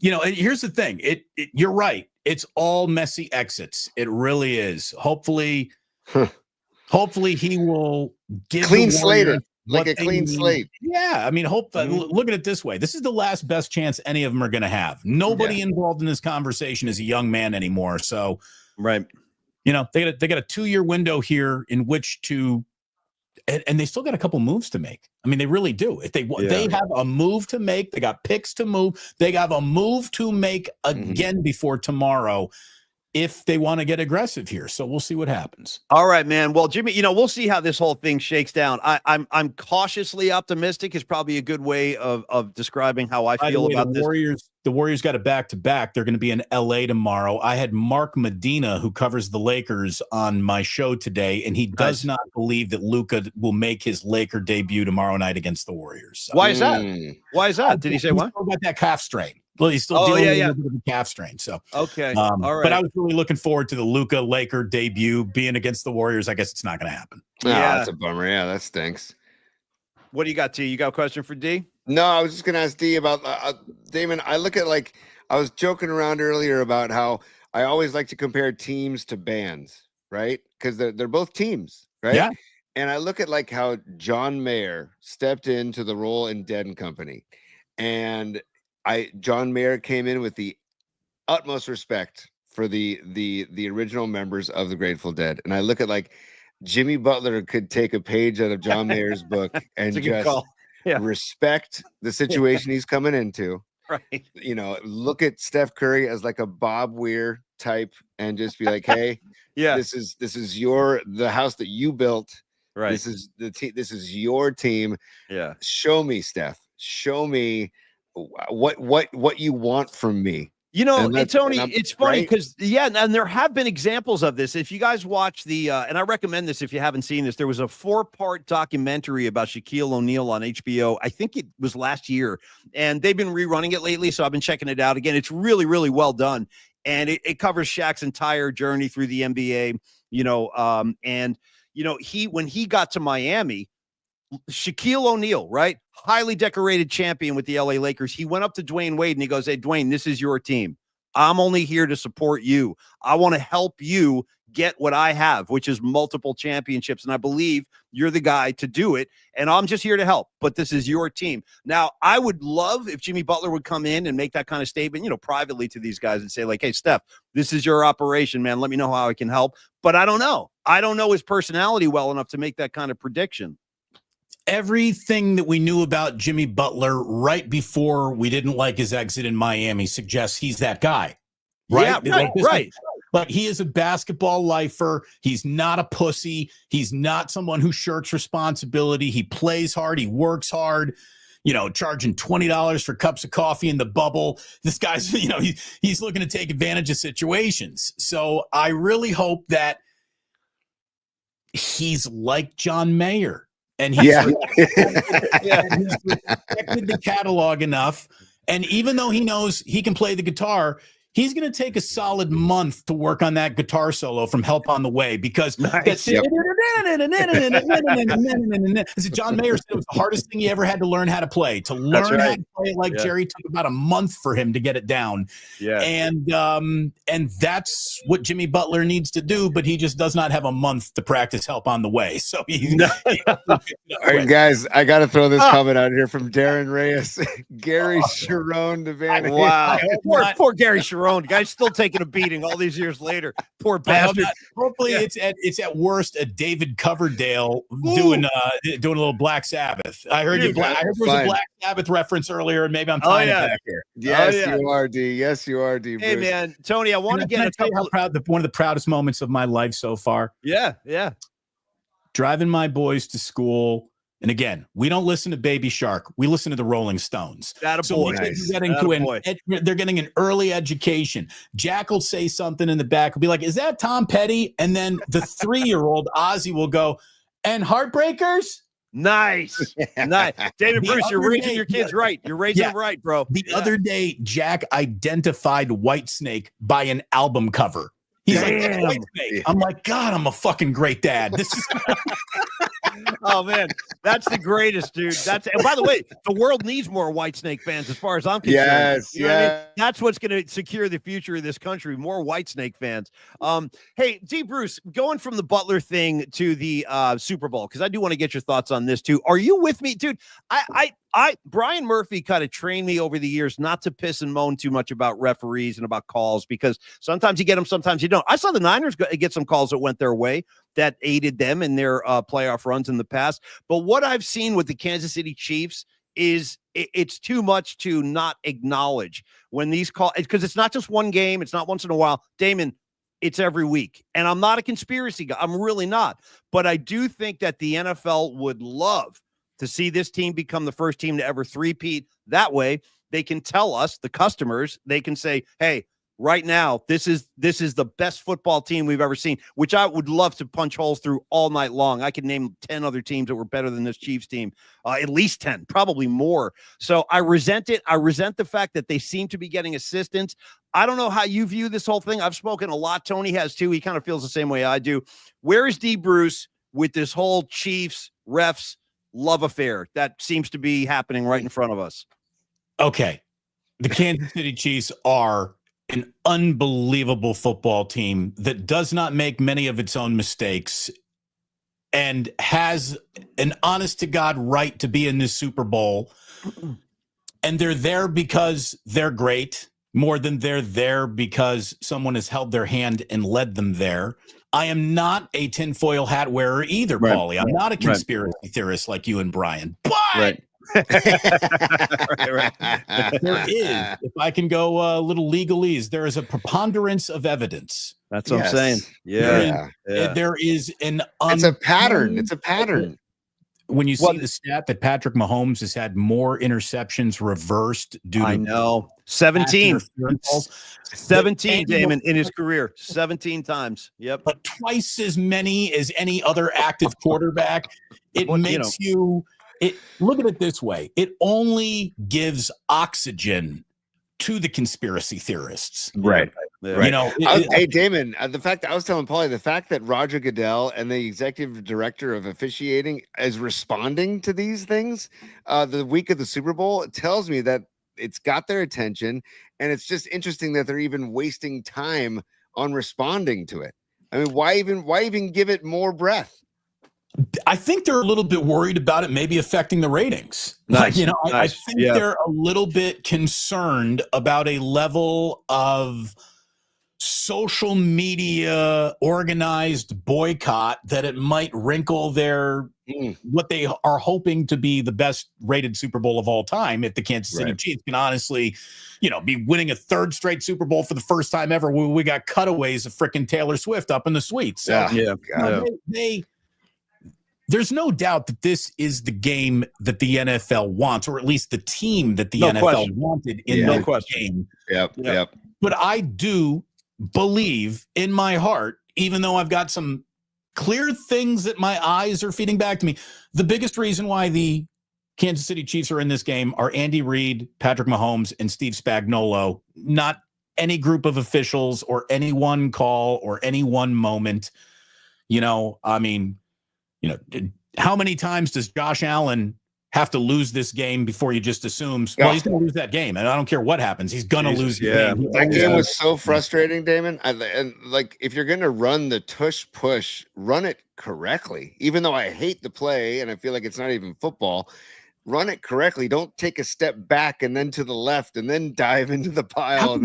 here's the thing. You're right. It's all messy exits. It really is. Hopefully he will give clean slate, like a clean slate. Yeah. I mean, look at it this way. This is the last best chance any of them are going to have. Nobody involved in this conversation is a young man anymore. So, right. They got a 2-year window here in which to, and they still got a couple moves to make. I mean, they really do. If they have a move to make, they got picks to move. They have a move to make again before tomorrow, if they want to get aggressive here. So we'll see what happens. All right, man. Well, Jimmy, we'll see how this whole thing shakes down. I'm cautiously optimistic is probably a good way of describing how I feel about this. The Warriors got a back-to-back. They're going to be in LA tomorrow. I had Mark Medina, who covers the Lakers, on my show today, and he does not believe that Luka will make his Laker debut tomorrow night against the Warriors. So. Why is that? Why is that? Did he say what? He's still got that calf strain. Well, he's still dealing with the calf strain. So okay, all right. But I was really looking forward to the Luka Laker debut being against the Warriors. I guess it's not going to happen. Yeah, that's a bummer. Yeah, that stinks. What do you got, T? You got a question for D? No, I was just going to ask D about Damon. I look at, I was joking around earlier about how I always like to compare teams to bands, right? Because they're both teams, right? Yeah. And I look at how John Mayer stepped into the role in Dead and Company, and John Mayer came in with the utmost respect for the original members of the Grateful Dead, and I look at Jimmy Butler could take a page out of John Mayer's book and just respect the situation he's coming into. Right. Look at Steph Curry as a Bob Weir type and just be like, hey, Yeah. this is the house that you built. Right. This is this is your team. Yeah. Show me, Steph. Show me what you want from me. You know, And Tony, and it's funny right? because, and there have been examples of this. If you guys watch and I recommend this if you haven't seen this, there was a 4-part documentary about Shaquille O'Neal on HBO. I think it was last year, and they've been rerunning it lately, so I've been checking it out again. It's really, really well done, and it covers Shaq's entire journey through the NBA, when he got to Miami, Shaquille O'Neal, right? Highly decorated champion with the LA Lakers. He went up to Dwayne Wade and he goes, hey, Dwayne, this is your team. I'm only here to support you. I want to help you get what I have, which is multiple championships. And I believe you're the guy to do it. And I'm just here to help, but this is your team. Now, I would love if Jimmy Butler would come in and make that kind of statement, privately to these guys and say like, hey, Steph, this is your operation, man. Let me know how I can help. But I don't know. I don't know his personality well enough to make that kind of prediction. Everything that we knew about Jimmy Butler right before we didn't like his exit in Miami suggests he's that guy. Right? Yeah, right. But he is a basketball lifer. He's not a pussy. He's not someone who shirks responsibility. He plays hard. He works hard. Charging $20 for cups of coffee in the bubble. This guy's, he's looking to take advantage of situations. So I really hope that he's like John Mayer. And he's respected the catalog enough. And even though he knows he can play the guitar, he's going to take a solid month to work on that guitar solo from Help on the Way because John Mayer said it was the hardest thing he ever had to learn how to play. To learn how to play it like Jerry took about a month for him to get it down. Yeah. And that's what Jimmy Butler needs to do, but he just does not have a month to practice Help on the Way. So he's all right, guys, I got to throw this comment out here from Darren Reyes. Gary Sharon Devaney. Wow. Poor Gary Sharon. Guy's still taking a beating all these years later. Poor bastard. Hopefully it's at worst a David Coverdale doing a little Black Sabbath. I heard there was a Black Sabbath reference earlier, and maybe I'm tying it back here. Yes, you are, D. Yes, you are, D. Bruce. Hey, man, Tony, I want to get how proud. One of the proudest moments of my life so far. Yeah. Driving my boys to school. And again, we don't listen to Baby Shark. We listen to the Rolling Stones. They're getting an early education. Jack will say something in the back. Will be like, is that Tom Petty? And then the 3-year-old Ozzy will go, and Heartbreakers? Nice. Nice. David Bruce, you're raising your kids right. You're raising them right, bro. The other day, Jack identified Whitesnake by an album cover. He's like, Whitesnake. I'm like, God, I'm a fucking great dad. This is oh man, that's the greatest, dude. And by the way, the world needs more Whitesnake fans, as far as I'm concerned. Yes, I mean? That's what's going to secure the future of this country. More Whitesnake fans. Hey, D. Bruce, going from the Butler thing to the Super Bowl, because I do want to get your thoughts on this too. Are you with me, dude? Brian Murphy kind of trained me over the years not to piss and moan too much about referees and about calls, because sometimes you get them, sometimes you don't. I saw the Niners get some calls that went their way that aided them in their playoff runs in the past. But what I've seen with the Kansas City Chiefs is it's too much to not acknowledge when these calls, because it's not just one game. It's not once in a while. Damon, it's every week. And I'm not a conspiracy guy. I'm really not. But I do think that the NFL would love to see this team become the first team to ever three-peat. That way, they can tell us, the customers, they can say, hey, right now, this is the best football team we've ever seen, which I would love to punch holes through all night long. I could name 10 other teams that were better than this Chiefs team, at least 10, probably more. So I resent it. I resent the fact that they seem to be getting assistance. I don't know how you view this whole thing. I've spoken a lot. Tony has too. He kind of feels the same way I do. Where is D. Bruce with this whole Chiefs, refs, love affair that seems to be happening right in front of us? Okay. The Kansas City Chiefs are an unbelievable football team that does not make many of its own mistakes and has an honest to God right to be in this Super Bowl. And they're there because they're great, more than they're there because someone has held their hand and led them there. I am not a tinfoil hat wearer either, Paulie. I'm not a conspiracy theorist like you and Brian. But Right. There is, if I can go a little legalese, there is a preponderance of evidence. That's what I'm saying. There Yeah. there is an It's a pattern. It's a pattern. When you Well, see the stat that Patrick Mahomes has had more interceptions reversed due to I know 17, pass interference 17, than Damon, in his career, 17 times. Yep. but twice as many as any other active quarterback. It Well, makes it look at it this way. It only gives oxygen to the conspiracy theorists. Right. Yeah. You know, Hey, Damon, the fact that I was telling Paulie, the fact that Roger Goodell and the executive director of officiating is responding to these things the week of the Super Bowl, it tells me that it's got their attention, and it's just interesting that they're even wasting time on responding to it. I mean, why even give it more breath? I think they're a little bit worried about it maybe affecting the ratings. Nice. You know, I Nice. think Yeah. they're a little bit concerned about a level of social media organized boycott that it might wrinkle their what they are hoping to be the best rated Super Bowl of all time if the Kansas City Chiefs can honestly, be winning a third straight Super Bowl for the first time ever. We got cutaways of freaking Taylor Swift up in the suite. So there's no doubt that this is the game that the NFL wants, or at least the team that the NFL wanted in the game. Yep. But I do believe in my heart, even though I've got some clear things that my eyes are feeding back to me, the biggest reason why the Kansas City Chiefs are in this game are Andy Reid, Patrick Mahomes, and Steve Spagnuolo, not any group of officials or any one call or any one moment. How many times does Josh Allen have to lose this game before you just assumes, well, he's going to lose that game, and I don't care what happens, he's going to lose the game. That game was so frustrating, Damon. And like, if you're going to run the tush push, run it correctly. Even though I hate the play and I feel like it's not even football, run it correctly. Don't take a step back and then to the left and then dive into the pile. How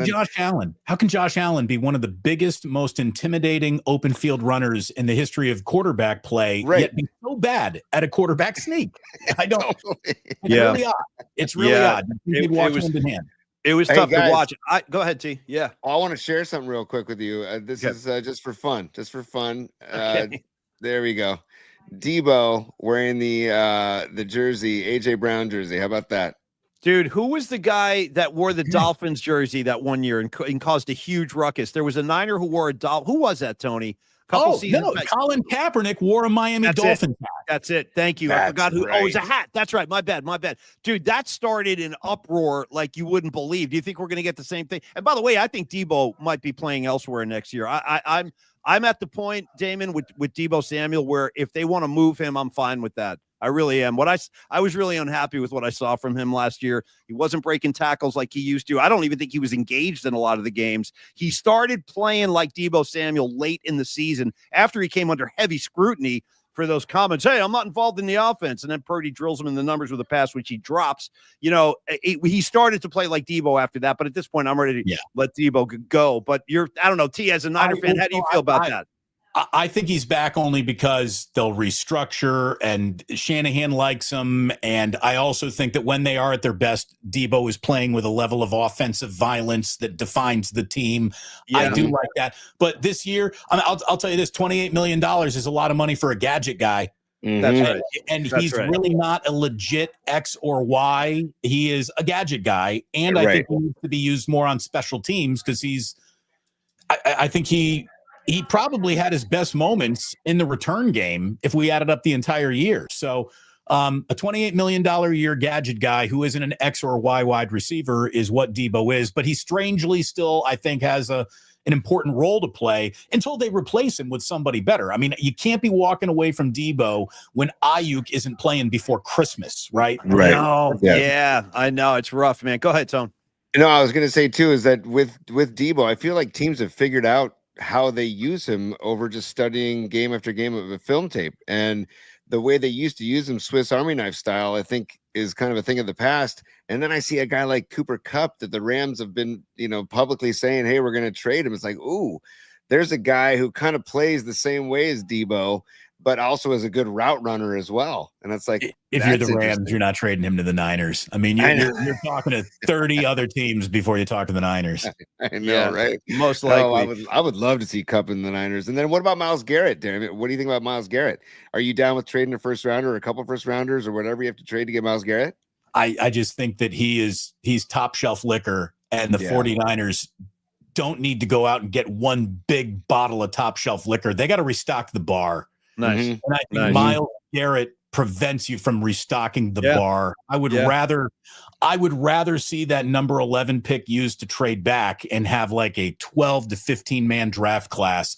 can Josh Allen be one of the biggest, most intimidating open field runners in the history of quarterback play, yet be so bad at a quarterback sneak? I don't. It's really odd. It's really odd. It was hand in hand. It was tough to watch. Go ahead, T. Yeah. I want to share something real quick with you. This is just for fun. Okay. There we go. Debo wearing the jersey, AJ Brown jersey. How about that? Dude, who was the guy that wore the Dolphins jersey that one year and caused a huge ruckus? There was a Niner who wore a Who was that, Tony? Colin Kaepernick wore a Miami Dolphins hat. That's it. Thank you. I forgot who. Right. Oh, it was a hat. That's right. My bad. Dude, that started an uproar like you wouldn't believe. Do you think we're going to get the same thing? And by the way, I think Debo might be playing elsewhere next year. I'm at the point, Damon, with Debo Samuel, where if they want to move him, I'm fine with that. I really am. I was really unhappy with what I saw from him last year. He wasn't breaking tackles like he used to. I don't even think he was engaged in a lot of the games. He started playing like Debo Samuel late in the season after he came under heavy scrutiny for those comments. Hey, I'm not involved in the offense. And then Purdy drills him in the numbers with a pass, which he drops. He started to play like Debo after that. But at this point, I'm ready to let Debo go. But I don't know, T, as a Niner fan, how do you feel about that? I think he's back only because they'll restructure and Shanahan likes him. And I also think that when they are at their best, Debo is playing with a level of offensive violence that defines the team. Yeah. I do like that. But this year, I'll tell you this, $28 million is a lot of money for a gadget guy. Mm-hmm. That's right. And he's really not a legit X or Y. He is a gadget guy. And I think he needs to be used more on special teams because I think he probably had his best moments in the return game if we added up the entire year. So a $28 million a year gadget guy who isn't an X or Y wide receiver is what Debo is. But he strangely still, I think, has an important role to play until they replace him with somebody better. I mean, you can't be walking away from Debo when Ayuk isn't playing before Christmas, right? Right. No, yeah, I know. It's rough, man. Go ahead, Tone. I was going to say, too, is that with Debo, I feel like teams have figured out how they use him over just studying game after game of a film tape. And the way they used to use him, Swiss Army knife style, I think is kind of a thing of the past. And then I see a guy like Cooper Kupp that the Rams have been, publicly saying, hey, we're going to trade him. It's like, ooh, there's a guy who kind of plays the same way as Debo but also as a good route runner as well. And it's like, if you're the that's Rams, interesting. you're not trading him to the Niners. I mean, I you're, know. you're talking to 30 other teams before you talk to the Niners. I know, Yeah, right? most Oh, likely. I would love to see Cup in the Niners. And then what about Myles Garrett? Damn it. What do you think about Myles Garrett? Are you down with trading a first rounder or a couple first rounders or whatever you have to trade to get Myles Garrett? I just think that he's top shelf liquor, and the 49ers don't need to go out and get one big bottle of top shelf liquor. They got to restock the bar. Nice. Mhm. And I think Myles Garrett prevents you from restocking the bar. I would rather see that number 11 pick used to trade back and have like a 12 to 15 man draft class.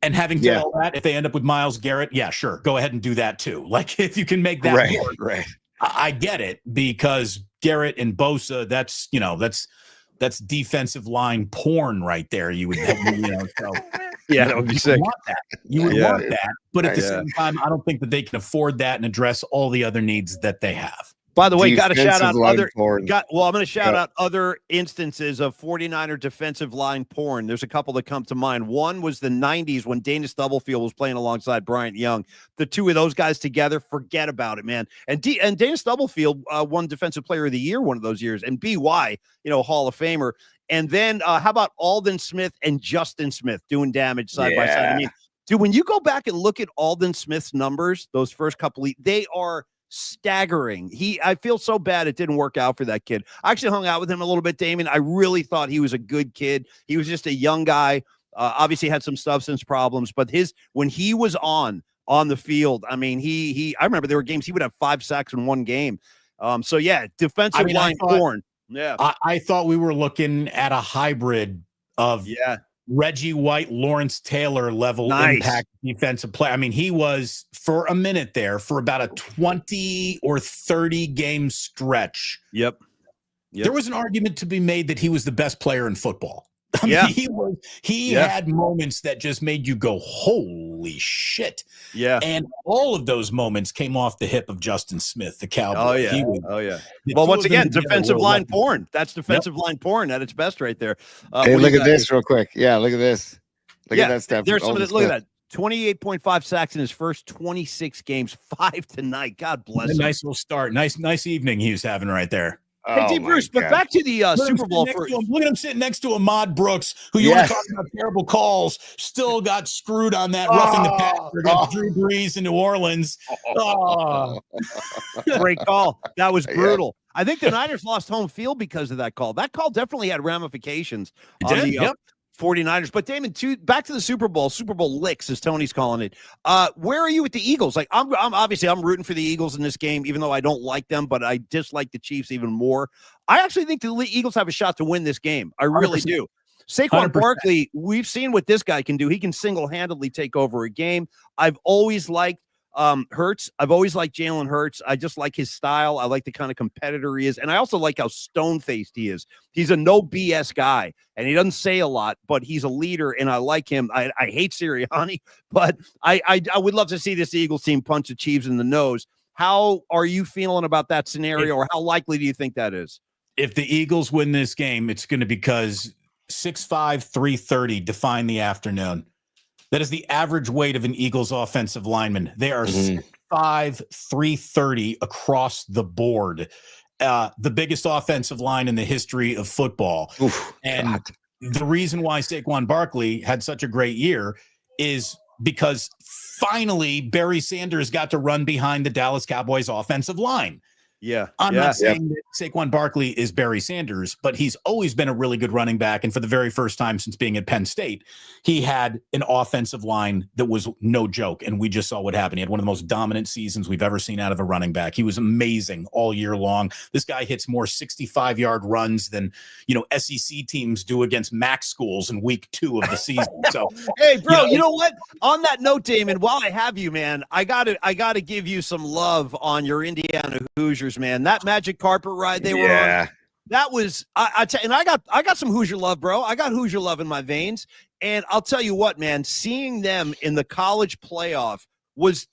And having said all that, if they end up with Myles Garrett, yeah, sure, go ahead and do that too. Like if you can make that work, right. I get it, because Garrett and Bosa, that's defensive line porn right there. You would, so Yeah, that would be sick. Want that. You would want that, but at the same time, I don't think that they can afford that and address all the other needs that they have. By the way, got to shout out I'm going to shout out other instances of 49er defensive line porn. There's a couple that come to mind. One was the 90s when Dana Stubblefield was playing alongside Bryant Young. The two of those guys together, forget about it, man. And Dana Stubblefield won Defensive Player of the Year one of those years, and BY, Hall of Famer. And then how about Aldon Smith and Justin Smith doing damage side by side? I mean, dude, when you go back and look at Aldon Smith's numbers, those first couple, they are staggering. I feel so bad it didn't work out for that kid. I actually hung out with him a little bit, Damon. I really thought he was a good kid. He was just a young guy. Obviously had some substance problems, but when he was on the field, I mean, I remember there were games he would have 5 sacks in one game. Defensive line porn. Yeah. I thought we were looking at a hybrid of Reggie White, Lawrence Taylor level impact defensive player. I mean, he was for a minute there for about a 20 or 30 game stretch. Yep. There was an argument to be made that he was the best player in football. I mean, he had moments that just made you go, holy shit. Yeah. And all of those moments came off the hip of Justin Smith, the Cowboy. Well, once again, defensive line porn. That's defensive line porn at its best right there. Hey, look at this real quick. Yeah, look at this. Look at that stuff. There's some of that. Look at that. 28.5 sacks in his first 26 games, 5 tonight. God bless him. Nice little start. Nice evening he was having right there. Hey, D. Bruce, but back to the Super Bowl. Look at him sitting next to Ahmad Brooks, who you want to talk about terrible calls, still got screwed on that roughing the passer against Drew Brees in New Orleans. Great call. That was brutal. I think the Niners lost home field because of that call. That call definitely had ramifications on the 49ers. But Damon, back to the Super Bowl licks, as Tony's calling it. Where are you with the Eagles? Like, I'm obviously rooting for the Eagles in this game, even though I don't like them, but I dislike the Chiefs even more. I actually think the Eagles have a shot to win this game. I really 100%. do. Saquon 100%. Barkley, we've seen what this guy can do. He can single-handedly take over a game. I've always liked Hurts. I've always liked Jalen Hurts. I just like his style. I like the kind of competitor he is. And I also like how stone-faced he is. He's a no BS guy, and he doesn't say a lot, but he's a leader, and I like him. I hate Sirianni, but I would love to see this Eagles team punch the Chiefs in the nose. How are you feeling about that scenario, or how likely do you think that is? If the Eagles win this game, it's going to be because 6'5", 330 define the afternoon. That is the average weight of an Eagles offensive lineman. They are 6'5", 330 across the board. The biggest offensive line in the history of football. The reason why Saquon Barkley had such a great year is because finally Barry Sanders got to run behind the Dallas Cowboys offensive line. I'm not saying that Saquon Barkley is Barry Sanders, but he's always been a really good running back. And for the very first time since being at Penn State, he had an offensive line that was no joke. And we just saw what happened. He had one of the most dominant seasons we've ever seen out of a running back. He was amazing all year long. This guy hits more 65-yard runs than, SEC teams do against MAC schools in week 2 of the season. So, hey, bro, you know what? On that note, Damon, while I have you, man, I gotta give you some love on your Indiana Hoosiers. Man, that magic carpet ride they were on, that was I got some Hoosier love, bro. I got Hoosier love in my veins, and I'll tell you what, man, seeing them in the college playoff was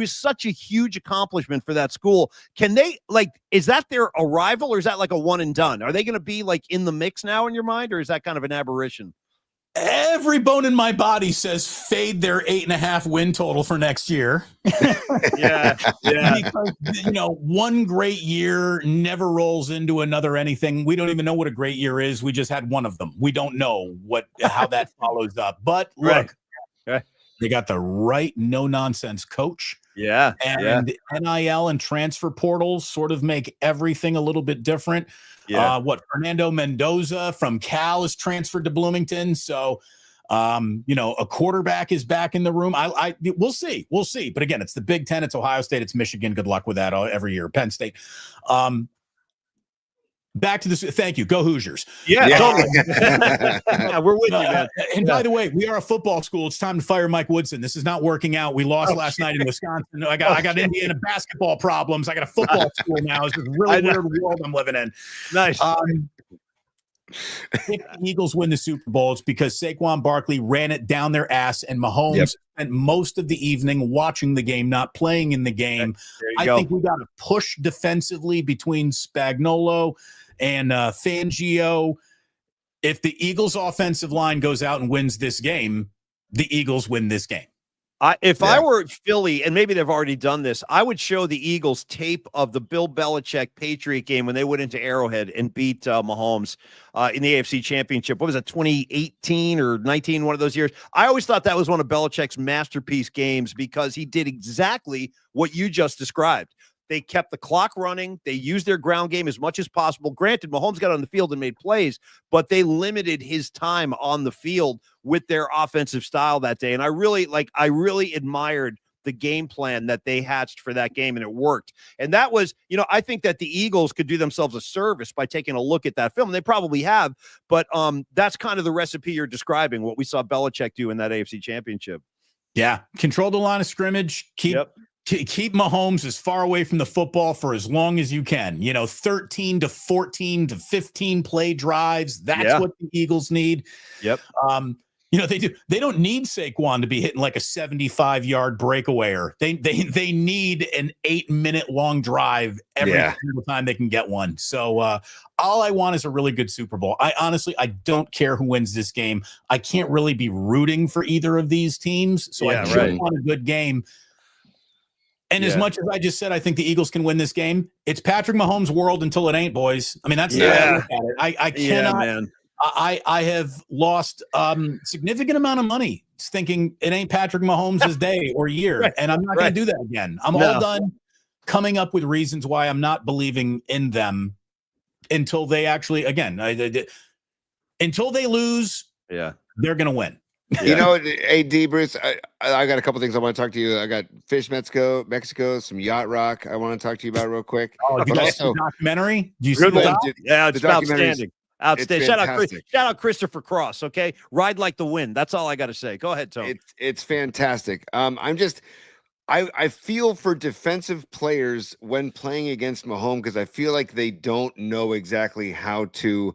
such a huge accomplishment for that school. Can they, is that their arrival, or is that like a one and done? Are they going to be like in the mix now in your mind, or is that kind of an aberration? Every bone in my body says fade their 8.5 win total for next year. Yeah. Because, one great year never rolls into another anything. We don't even know what a great year is. We just had one of them. We don't know how that follows up. But look, they got the right no-nonsense coach. Yeah. And NIL and transfer portals sort of make everything a little bit different. Yeah. Fernando Mendoza from Cal is transferred to Bloomington. So, a quarterback is back in the room. We'll see. But again, it's the Big Ten. It's Ohio State. It's Michigan. Good luck with that every year. Penn State. Back to this. Thank you. Go Hoosiers. Yeah. Yeah. Yeah, we're with you, man. And by the way, we are a football school. It's time to fire Mike Woodson. This is not working out. We lost last night in Wisconsin. I got Indiana basketball problems. I got a football school now. It's a really weird world I'm living in. Nice. If the Eagles win the Super Bowl, it's because Saquon Barkley ran it down their ass, and Mahomes spent most of the evening watching the game, not playing in the game. I think we got to push defensively between Spagnuolo and Fangio. If the Eagles' offensive line goes out and wins this game, the Eagles win this game. If I were Philly, and maybe they've already done this, I would show the Eagles tape of the Bill Belichick Patriot game when they went into Arrowhead and beat Mahomes in the AFC Championship. What was that, 2018 or 19, one of those years? I always thought that was one of Belichick's masterpiece games because he did exactly what you just described. They kept the clock running. They used their ground game as much as possible. Granted, Mahomes got on the field and made plays, but they limited his time on the field with their offensive style that day. And I really admired the game plan that they hatched for that game, and it worked. And that was, I think that the Eagles could do themselves a service by taking a look at that film. They probably have, but that's kind of the recipe you're describing, what we saw Belichick do in that AFC Championship. Yeah. Control the line of scrimmage. Keep Mahomes as far away from the football for as long as you can. 13 to 14 to 15 play drives. That's what the Eagles need. Yep. They don't need Saquon to be hitting like a 75-yard breakawayer. They need an 8-minute long drive every single time they can get one. So all I want is a really good Super Bowl. I don't care who wins this game. I can't really be rooting for either of these teams. So I just want a good game. And as much as I just said, I think the Eagles can win this game. It's Patrick Mahomes' world until it ain't, boys. I mean, that's the way I look at it. I cannot. Man. I have lost significant amount of money thinking it ain't Patrick Mahomes' day or year, and I'm not going to do that again. I'm all done coming up with reasons why I'm not believing in them until they actually, until they lose. Yeah, they're going to win. Yeah. Hey, Bruce, I got a couple things I want to talk to you. I got Phish Mexico, some yacht rock I want to talk to you about real quick. Oh, you guys see the documentary? Do you see Yeah, it's outstanding. Outstanding. Shout out Christopher Cross. Okay. Ride like the wind. That's all I got to say. Go ahead, Tony. It's fantastic. I feel for defensive players when playing against Mahomes because I feel like they don't know exactly how to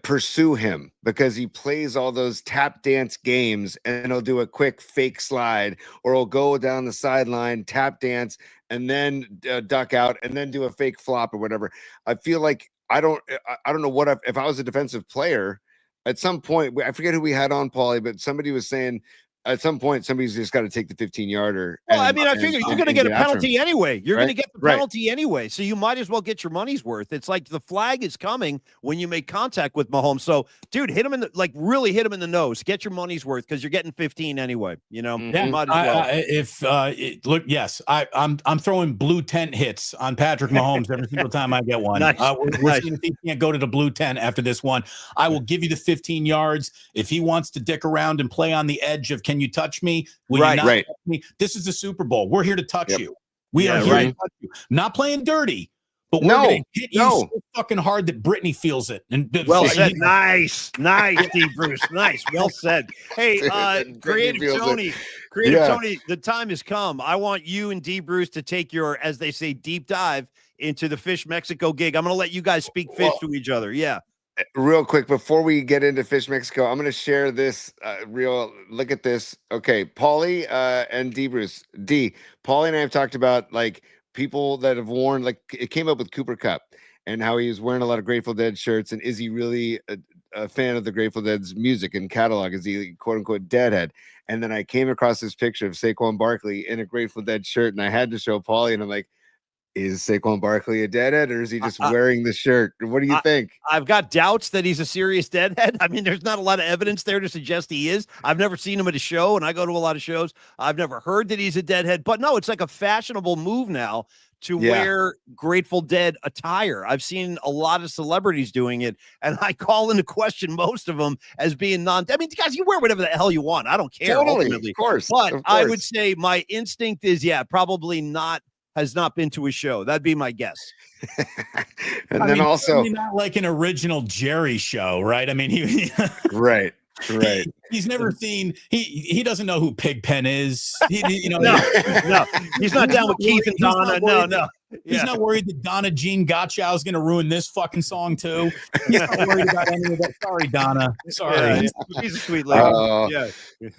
pursue him because he plays all those tap dance games and he'll do a quick fake slide or he'll go down the sideline, tap dance, and then duck out and then do a fake flop or whatever. I feel like I don't know if I was a defensive player at some point, I forget who we had on, Paulie, but somebody was saying at some point, somebody's just got to take the 15-yarder. Well, I figure you're going to get a penalty anyway. You're going to get the penalty anyway, so you might as well get your money's worth. It's like the flag is coming when you make contact with Mahomes. So, dude, hit him really hit him in the nose. Get your money's worth because you're getting 15 anyway. Might as well. I'm throwing blue tent hits on Patrick Mahomes every single time I get one. Nice. We're seeing if he can't go to the blue tent after this one. I will give you the 15 yards if he wants to dick around and play on the edge of can you touch me? Will you not touch me? This is the Super Bowl. We're here to touch you. We are here to touch you. Not playing dirty, but we're going to hit you so fucking hard that Brittany feels it. And well said. Nice, D. Bruce. Nice. Well said. Hey, Creative Tony, the time has come. I want you and D. Bruce to take your, as they say, deep dive into the Phish Mexico gig. I'm going to let you guys speak Phish to each other. Yeah. Real quick, before we get into Phish Mexico, I'm going to share this look at this. Okay, Paulie and D. Bruce. Paulie and I have talked about like people that have worn, like it came up with Cooper Kupp and how he was wearing a lot of Grateful Dead shirts. And is he really a fan of the Grateful Dead's music and catalog. Is he quote unquote deadhead? And then I came across this picture of Saquon Barkley in a Grateful Dead shirt, and I had to show Paulie, and I'm like, is Saquon Barkley a deadhead, or is he just wearing the shirt? What do you think? I've got doubts that he's a serious deadhead. I mean, there's not a lot of evidence there to suggest he is. I've never seen him at a show, and I go to a lot of shows. I've never heard that he's a deadhead. But no, it's like a fashionable move now to wear Grateful Dead attire. I've seen a lot of celebrities doing it, and I call into question most of them as being I mean, guys, you wear whatever the hell you want. I don't care, ultimately. Of course. But of course. I would say my instinct is, probably has not been to a show. That'd be my guess. And then also not like an original Jerry show, right? I mean, he right. He's never seen. He doesn't know who Pigpen is. No, he's not down with Keith and Donna. No. He's not worried that Donna Jean Gottschalk is going to ruin this fucking song too. He's not worried about any of that. Sorry, Donna. Sorry. She's a sweet lady.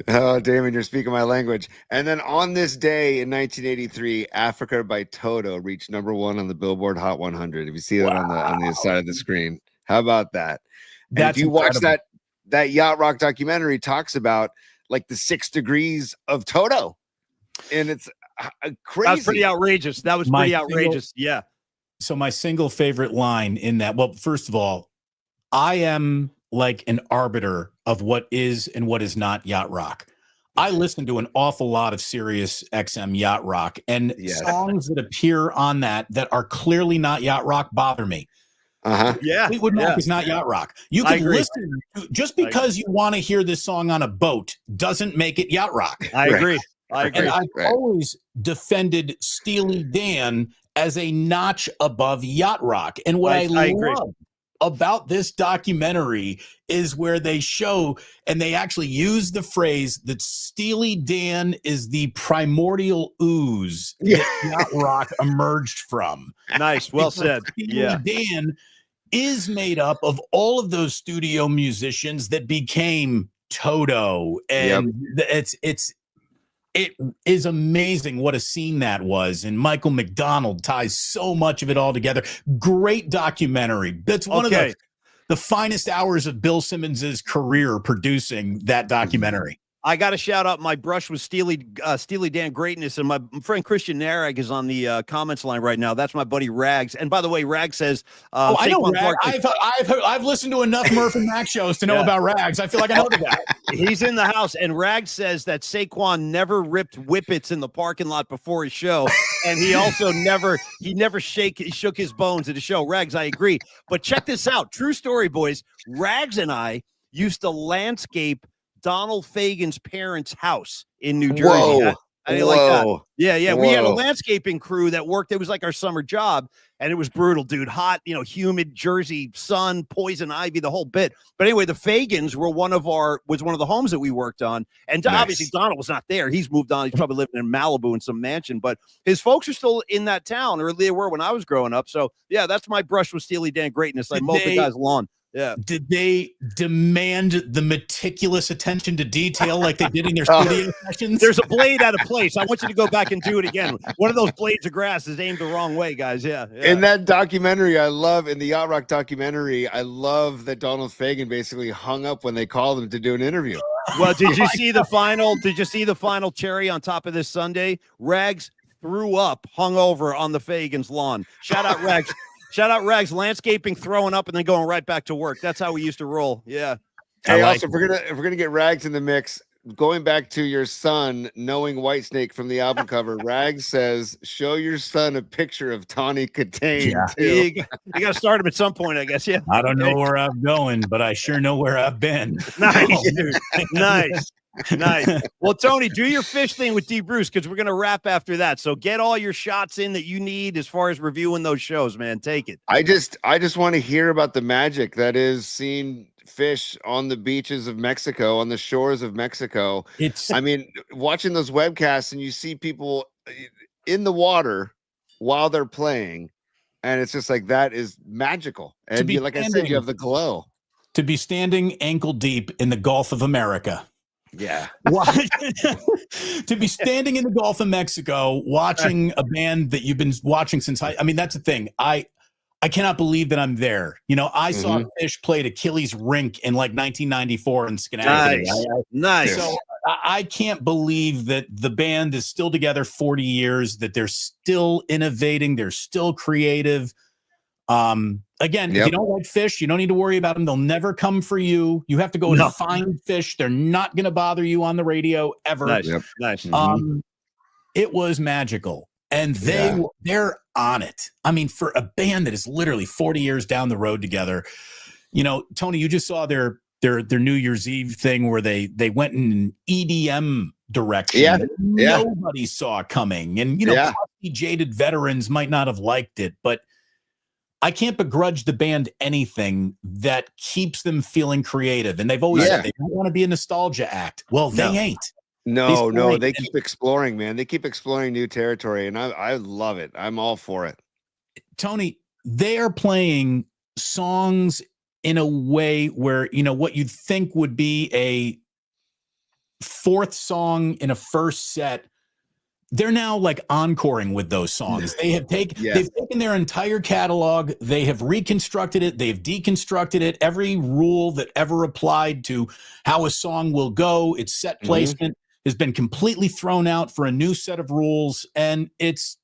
Oh, Damon, you're speaking my language. And then on this day in 1983, Africa by Toto reached #1 on the Billboard Hot 100. If you see that on the side of the screen, how about that? And if you watch that Yacht Rock documentary, talks about like the 6 degrees of Toto, and it's crazy. That was pretty outrageous. Yeah. So my single favorite line in that, well, first of all, I am like an arbiter of what is and what is not yacht rock. I listen to an awful lot of Sirius XM yacht rock, and songs that appear on that are clearly not yacht rock bother me. Yeah. Fleetwood Mac is not yacht rock. You can listen to, just because you want to hear this song on a boat doesn't make it yacht rock. I agree. And I've always defended Steely Dan as a notch above yacht rock. And what I love about this documentary is where they show, and they actually use the phrase that Steely Dan is the primordial ooze that yacht rock emerged from. Nice. Well said. Steely Dan is made up of all of those studio musicians that became Toto. And it is amazing what a scene that was. And Michael McDonald ties so much of it all together. Great documentary. That's one of the finest hours of Bill Simmons's career producing that documentary. I got to shout out my brush with Steely Dan greatness, and my friend Christian Narag is on the comments line right now. That's my buddy Rags. And by the way, Rags says, I know Rags. I've listened to enough Murph and Mac shows to know about Rags. I feel like I know the guy. He's in the house, and Rags says that Saquon never ripped whippets in the parking lot before his show, and he also never shook his bones at a show. Rags, I agree, but check this out. True story, boys. Rags and I used to landscape Donald Fagen's parents' house in New Jersey. Whoa. I didn't like that. Yeah. We had a landscaping crew that worked. It was like our summer job, and it was brutal, dude. Hot, humid Jersey sun, poison ivy, the whole bit. But anyway, the Fagens was one of the homes that we worked on. And obviously Donald was not there. He's moved on. He's probably living in Malibu in some mansion, but his folks are still in that town, or they were when I was growing up. So yeah, that's my brush with Steely Dan greatness. I mowed the guy's lawn. Yeah. Did they demand the meticulous attention to detail like they did in their studio sessions? There's a blade out of place. I want you to go back and do it again. One of those blades of grass is aimed the wrong way, guys. Yeah. In that documentary, in the Yacht Rock documentary, I love that Donald Fagen basically hung up when they called him to do an interview. Well, did you see the final? Did you see the final cherry on top of this Sunday? Rags threw up, hung over on the Fagen's lawn. Shout out Rags. Shout out Rags, landscaping, throwing up, and then going right back to work. That's how we used to roll. Yeah. Hey, also, if we're gonna get Rags in the mix, going back to your son knowing Whitesnake from the album cover, Rags says, "Show your son a picture of Tawny Katane." You got to start him at some point, I guess. Yeah. I don't know where I'm going, but I sure know where I've been. Nice, dude. Nice. Well, Tony, do your Phish thing with D. Bruce, because we're going to wrap after that. So get all your shots in that you need as far as reviewing those shows, man. Take it. I just want to hear about the magic that is seeing Phish on the beaches of Mexico, on the shores of Mexico. I mean, watching those webcasts and you see people in the water while they're playing, and it's just like, that is magical. And like I said, you have the glow. To be standing ankle deep in the Gulf of America. Yeah. To be standing in the Gulf of Mexico watching a band that you've been watching since I mean, that's the thing. I I cannot believe that I'm there. You know, I saw Phish play at Achilles Rink in like 1994 in Schenectady. Nice. So I can't believe that the band is still together 40 years, that they're still innovating, they're still creative. Again, if you don't like Phish, you don't need to worry about them. They'll never come for you. You have to go and find Phish. They're not going to bother you on the radio ever. Nice. It was magical. And they're on it. I mean, for a band that is literally 40 years down the road together, you know, Tony, you just saw their New Year's Eve thing where they went in an EDM direction that nobody saw coming. And, you know, jaded veterans might not have liked it, but I can't begrudge the band anything that keeps them feeling creative. And they've always said they don't want to be a nostalgia act. Well, they ain't. No, they keep exploring, man. They keep exploring new territory, and I love it. I'm all for it. Tony, they are playing songs in a way where, you know, what you'd think would be a fourth song in a first set, they're now like encoring with those songs. They have they've taken their entire catalog, they have reconstructed it, they've deconstructed it, every rule that ever applied to how a song will go, its set placement has been completely thrown out for a new set of rules, and it's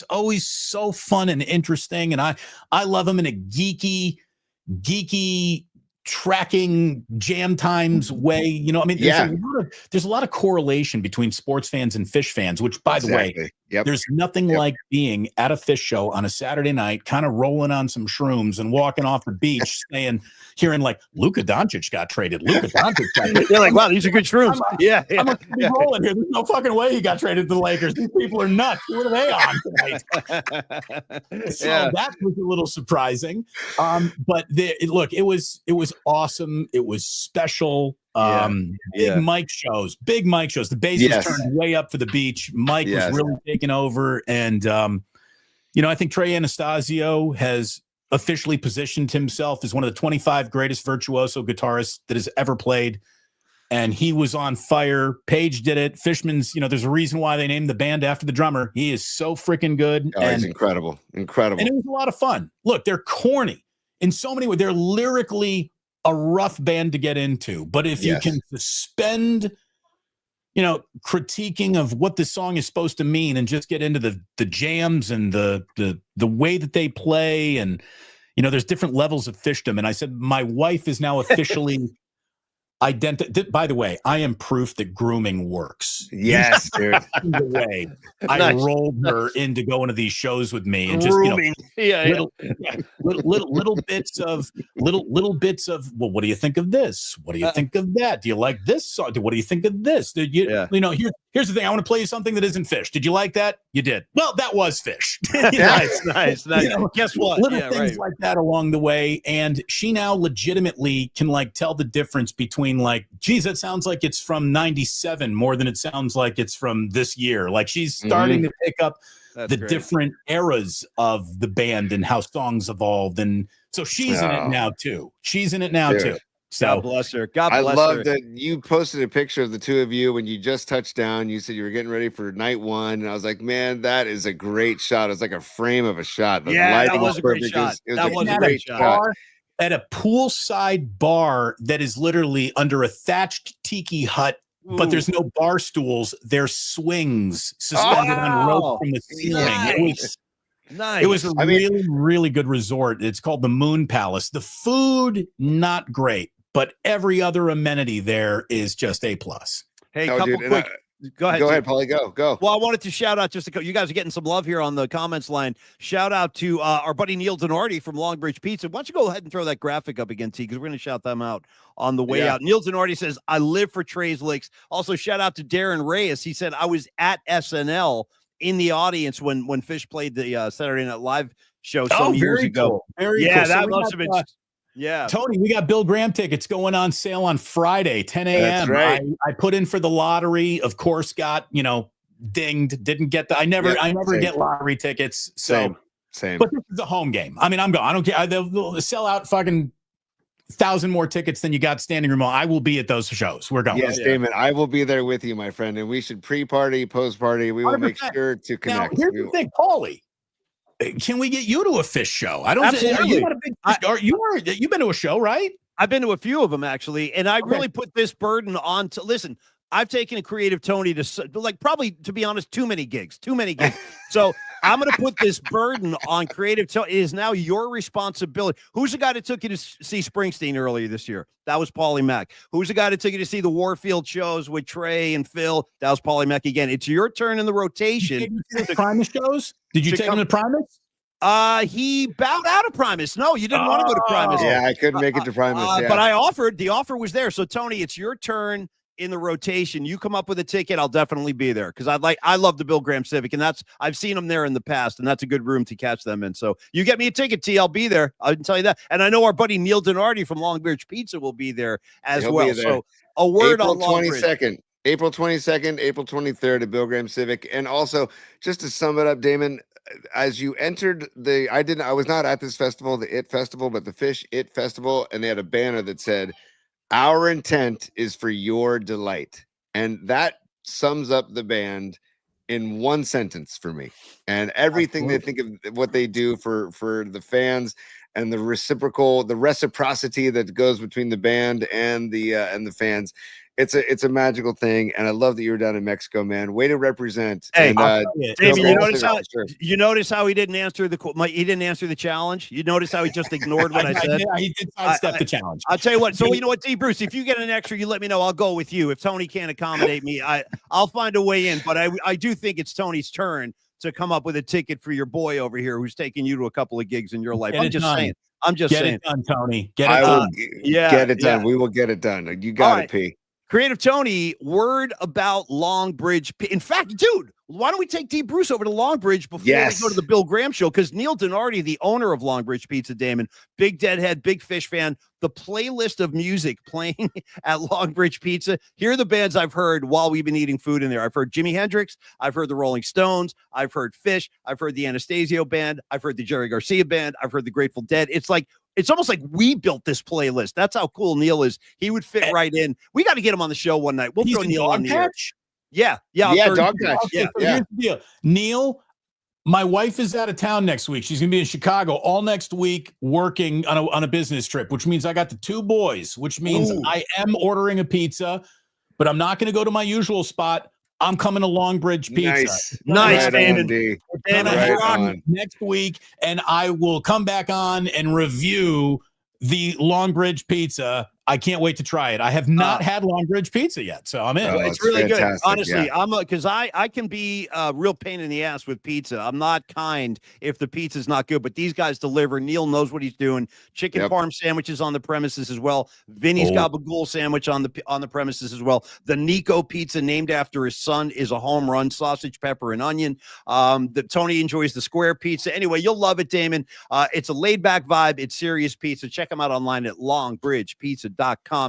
always so fun and interesting, and I love them in a geeky tracking jam times way. You know, I mean, there's a lot of correlation between sports fans and Phish fans, which, by the way, there's nothing like being at a Phish show on a Saturday night, kind of rolling on some shrooms and walking off the beach hearing like Luka Doncic got traded. Luka Doncic got traded. They're like, wow, these are good shrooms. I'm gonna be rolling here. There's no fucking way he got traded to the Lakers. These people are nuts. What are they on tonight? So that was a little surprising. But look, it was awesome. It was special. Big mic shows. The bass was turned way up for the beach. Mike was really taking over. And, you know, I think Trey Anastasio has officially positioned himself as one of the 25 greatest virtuoso guitarists that has ever played. And he was on fire. Page did it. Fishman's, you know, there's a reason why they named the band after the drummer. He is so freaking good. Oh, he's incredible. And it was a lot of fun. Look, they're corny in so many ways. They're lyrically a rough band to get into. But if you can suspend, you know, critiquing of what the song is supposed to mean and just get into the jams and the way that they play, and, you know, there's different levels of Fishdom. And I said, my wife is now officially by the way, I am proof that grooming works. Yes, dude. The way I rolled her into going to these shows with me, and just, you know, little bits of well, what do you think of this? What do you think of that? Do you like this song? What do you think of this? You know, here's the thing. I want to play you something that isn't Phish. Did you like that? You did. Well, that was Phish. Nice. You know, guess what? Little things like that along the way, and she now legitimately can like tell the difference between like, geez, that sounds like it's from 97 more than it sounds like it's from this year. Like, she's starting to pick up different eras of the band and how songs evolved. And so she's in it now too. So God bless her. God bless her. I love that you posted a picture of the two of you when you just touched down. You said you were getting ready for night one. And I was like, man, that is a great shot. It was like a frame of a shot. The that was a great shot. That was a great shot. At a poolside bar that is literally under a thatched tiki hut, but there's no bar stools. There's swings suspended on rope from the ceiling. Nice. It was a really good resort. It's called the Moon Palace. The food, not great, but every other amenity there is just A+. Hey, couple quick. Go ahead, Paulie. Go. Well, I wanted to shout out you guys are getting some love here on the comments line. Shout out to our buddy Neil Denardi from Longbridge Pizza. Why don't you go ahead and throw that graphic up again, T, because we're going to shout them out on the way out. Neil Denardi says, I live for Trey's Licks. Also, shout out to Darren Reyes. He said, I was at SNL in the audience when Phish played the Saturday Night Live show some years ago. Cool. Very cool. That must have been... Tony, we got Bill Graham tickets going on sale on Friday, 10 a.m. That's right. I put in for the lottery, of course, got, you know, dinged, didn't get I never get lottery tickets. So same. But this is a home game. I mean, I'm going. I don't care. They'll sell out fucking 1,000 more tickets than you got standing room. I will be at those shows. We're going. Yes, Damon, I will be there with you, my friend, and we should pre-party, post-party. We will 100%. Make sure to connect. Now, here's the thing, Paulie. can we get you to a Phish show? I don't. Absolutely. Are you not a big Phish? You've been to a show, right? I've been to a few of them actually, and I really put this burden on to listen. I've taken a Creative Tony to probably, to be honest, too many gigs. So I'm going to put this burden on Creative Tony. It is now your responsibility. Who's the guy that took you to see Springsteen earlier this year? That was Paulie Mack. Who's the guy that took you to see the Warfield shows with Trey and Phil? That was Paulie Mack again. It's your turn in the rotation. The Primus shows? Did you take him to Primus? He bowed out of Primus. No, you didn't want to go to Primus. Yeah, I couldn't make it to Primus. But the offer was there. So Tony, it's your turn in the rotation. You come up with a ticket, I'll definitely be there because I love the Bill Graham Civic, and I've seen them there in the past, and that's a good room to catch them in. So you get me a ticket, T, I'll be there. I can tell you that. And I know our buddy Neil Donardi from Longbridge Pizza will be there as well. So a word April on Longbridge. 22nd, April 22nd, April 23rd at Bill Graham Civic. And also, just to sum it up, Damon, as you entered I was not at this festival, the IT Festival, but the Phish IT Festival, and they had a banner that said, "Our intent is for your delight." And that sums up the band in one sentence for me. And everything they think of what they do for the fans and the reciprocity that goes between the band and the fans. It's a magical thing, and I love that you were down in Mexico, man. Way to represent. Hey, and, David, you notice how he didn't answer the challenge. You notice how he just ignored what I said. He did sidestep the challenge. I'll tell you what. So you know what, D. Bruce, if you get an extra, you let me know. I'll go with you. If Tony can't accommodate me, I'll find a way in. But I do think it's Tony's turn to come up with a ticket for your boy over here, who's taking you to a couple of gigs in your life. I'm just saying. Get it done, Tony. Get it done. Get it done. We will get it done. You got it, P. Creative Tony, word about Longbridge. In fact, dude, why don't we take D. Bruce over to Longbridge before we go to the Bill Graham show? Because Neil Donardi, the owner of Longbridge Pizza, Damon, big Deadhead, big Phish fan, the playlist of music playing at Longbridge Pizza. Here are the bands I've heard while we've been eating food in there. I've heard Jimi Hendrix. I've heard the Rolling Stones. I've heard Phish. I've heard the Anastasio Band. I've heard the Jerry Garcia Band. I've heard the Grateful Dead. It's almost like we built this playlist. That's how cool Neil is. He would fit right in. We got to get him on the show one night. We'll throw Neil on the air. Yeah, dog patch. Okay, here's the deal. Neil, my wife is out of town next week. She's gonna be in Chicago all next week working on a business trip, which means I got the two boys, which means I am ordering a pizza, but I'm not gonna go to my usual spot. I'm coming to Longbridge Pizza. Nice, David. Next week, and I will come back on and review the Longbridge Pizza. I can't wait to try it. I have not had Longbridge Pizza yet, so I'm in. It's really good. Honestly, because I can be a real pain in the ass with pizza. I'm not kind if the pizza's not good, but these guys deliver. Neil knows what he's doing. Chicken parm sandwiches on the premises as well. Vinny's gabagool sandwich on the premises as well. The Nico pizza, named after his son, is a home run. Sausage, pepper, and onion. Tony enjoys the square pizza. Anyway, you'll love it, Damon. It's a laid back vibe. It's serious pizza. Check them out online at longbridgepizza.com.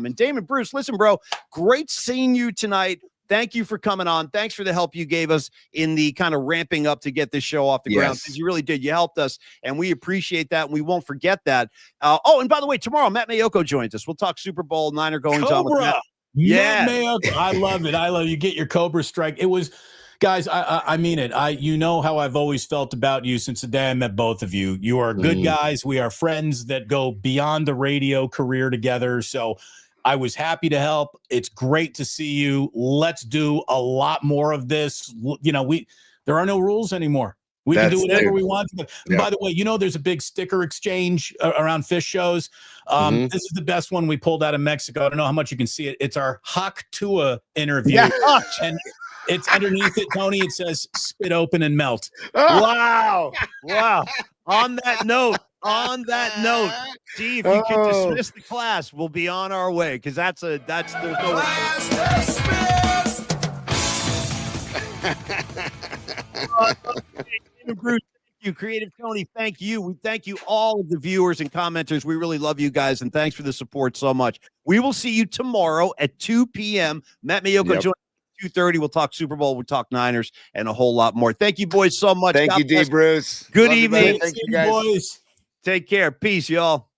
And Damon Bruce, listen, bro, great seeing you tonight. Thank you for coming on. Thanks for the help you gave us in the kind of ramping up to get this show off the ground. Because you really did. You helped us, and we appreciate that, and we won't forget that. And by the way, tomorrow, Matt Mayoko joins us. We'll talk Super Bowl, Niner goings on with Matt. Matt Mayoko. I love it. You get your Cobra strike. It was... Guys, I mean it. You know how I've always felt about you since the day I met both of you. You are good guys. We are friends that go beyond the radio career together. So I was happy to help. It's great to see you. Let's do a lot more of this. There are no rules anymore. We can do whatever we want. By the way, there's a big sticker exchange around Phish shows. This is the best one we pulled out of Mexico. I don't know how much you can see it. It's our Hawk Tua interview. And it's underneath it, Tony. It says "spit open and melt." Wow. On that note, Steve, if you can dismiss the class, we'll be on our way because there's no. Bruce, thank you, Creative Tony. Thank you. We thank you, all of the viewers and commenters. We really love you guys, and thanks for the support so much. We will see you tomorrow at 2 p.m. Matt Mayoko joins. 2:30. We'll talk Super Bowl. We'll talk Niners and a whole lot more. Thank you, boys, so much. Thank you, D. Bruce. Good evening. Thank you, guys. Boys. Take care. Peace, y'all.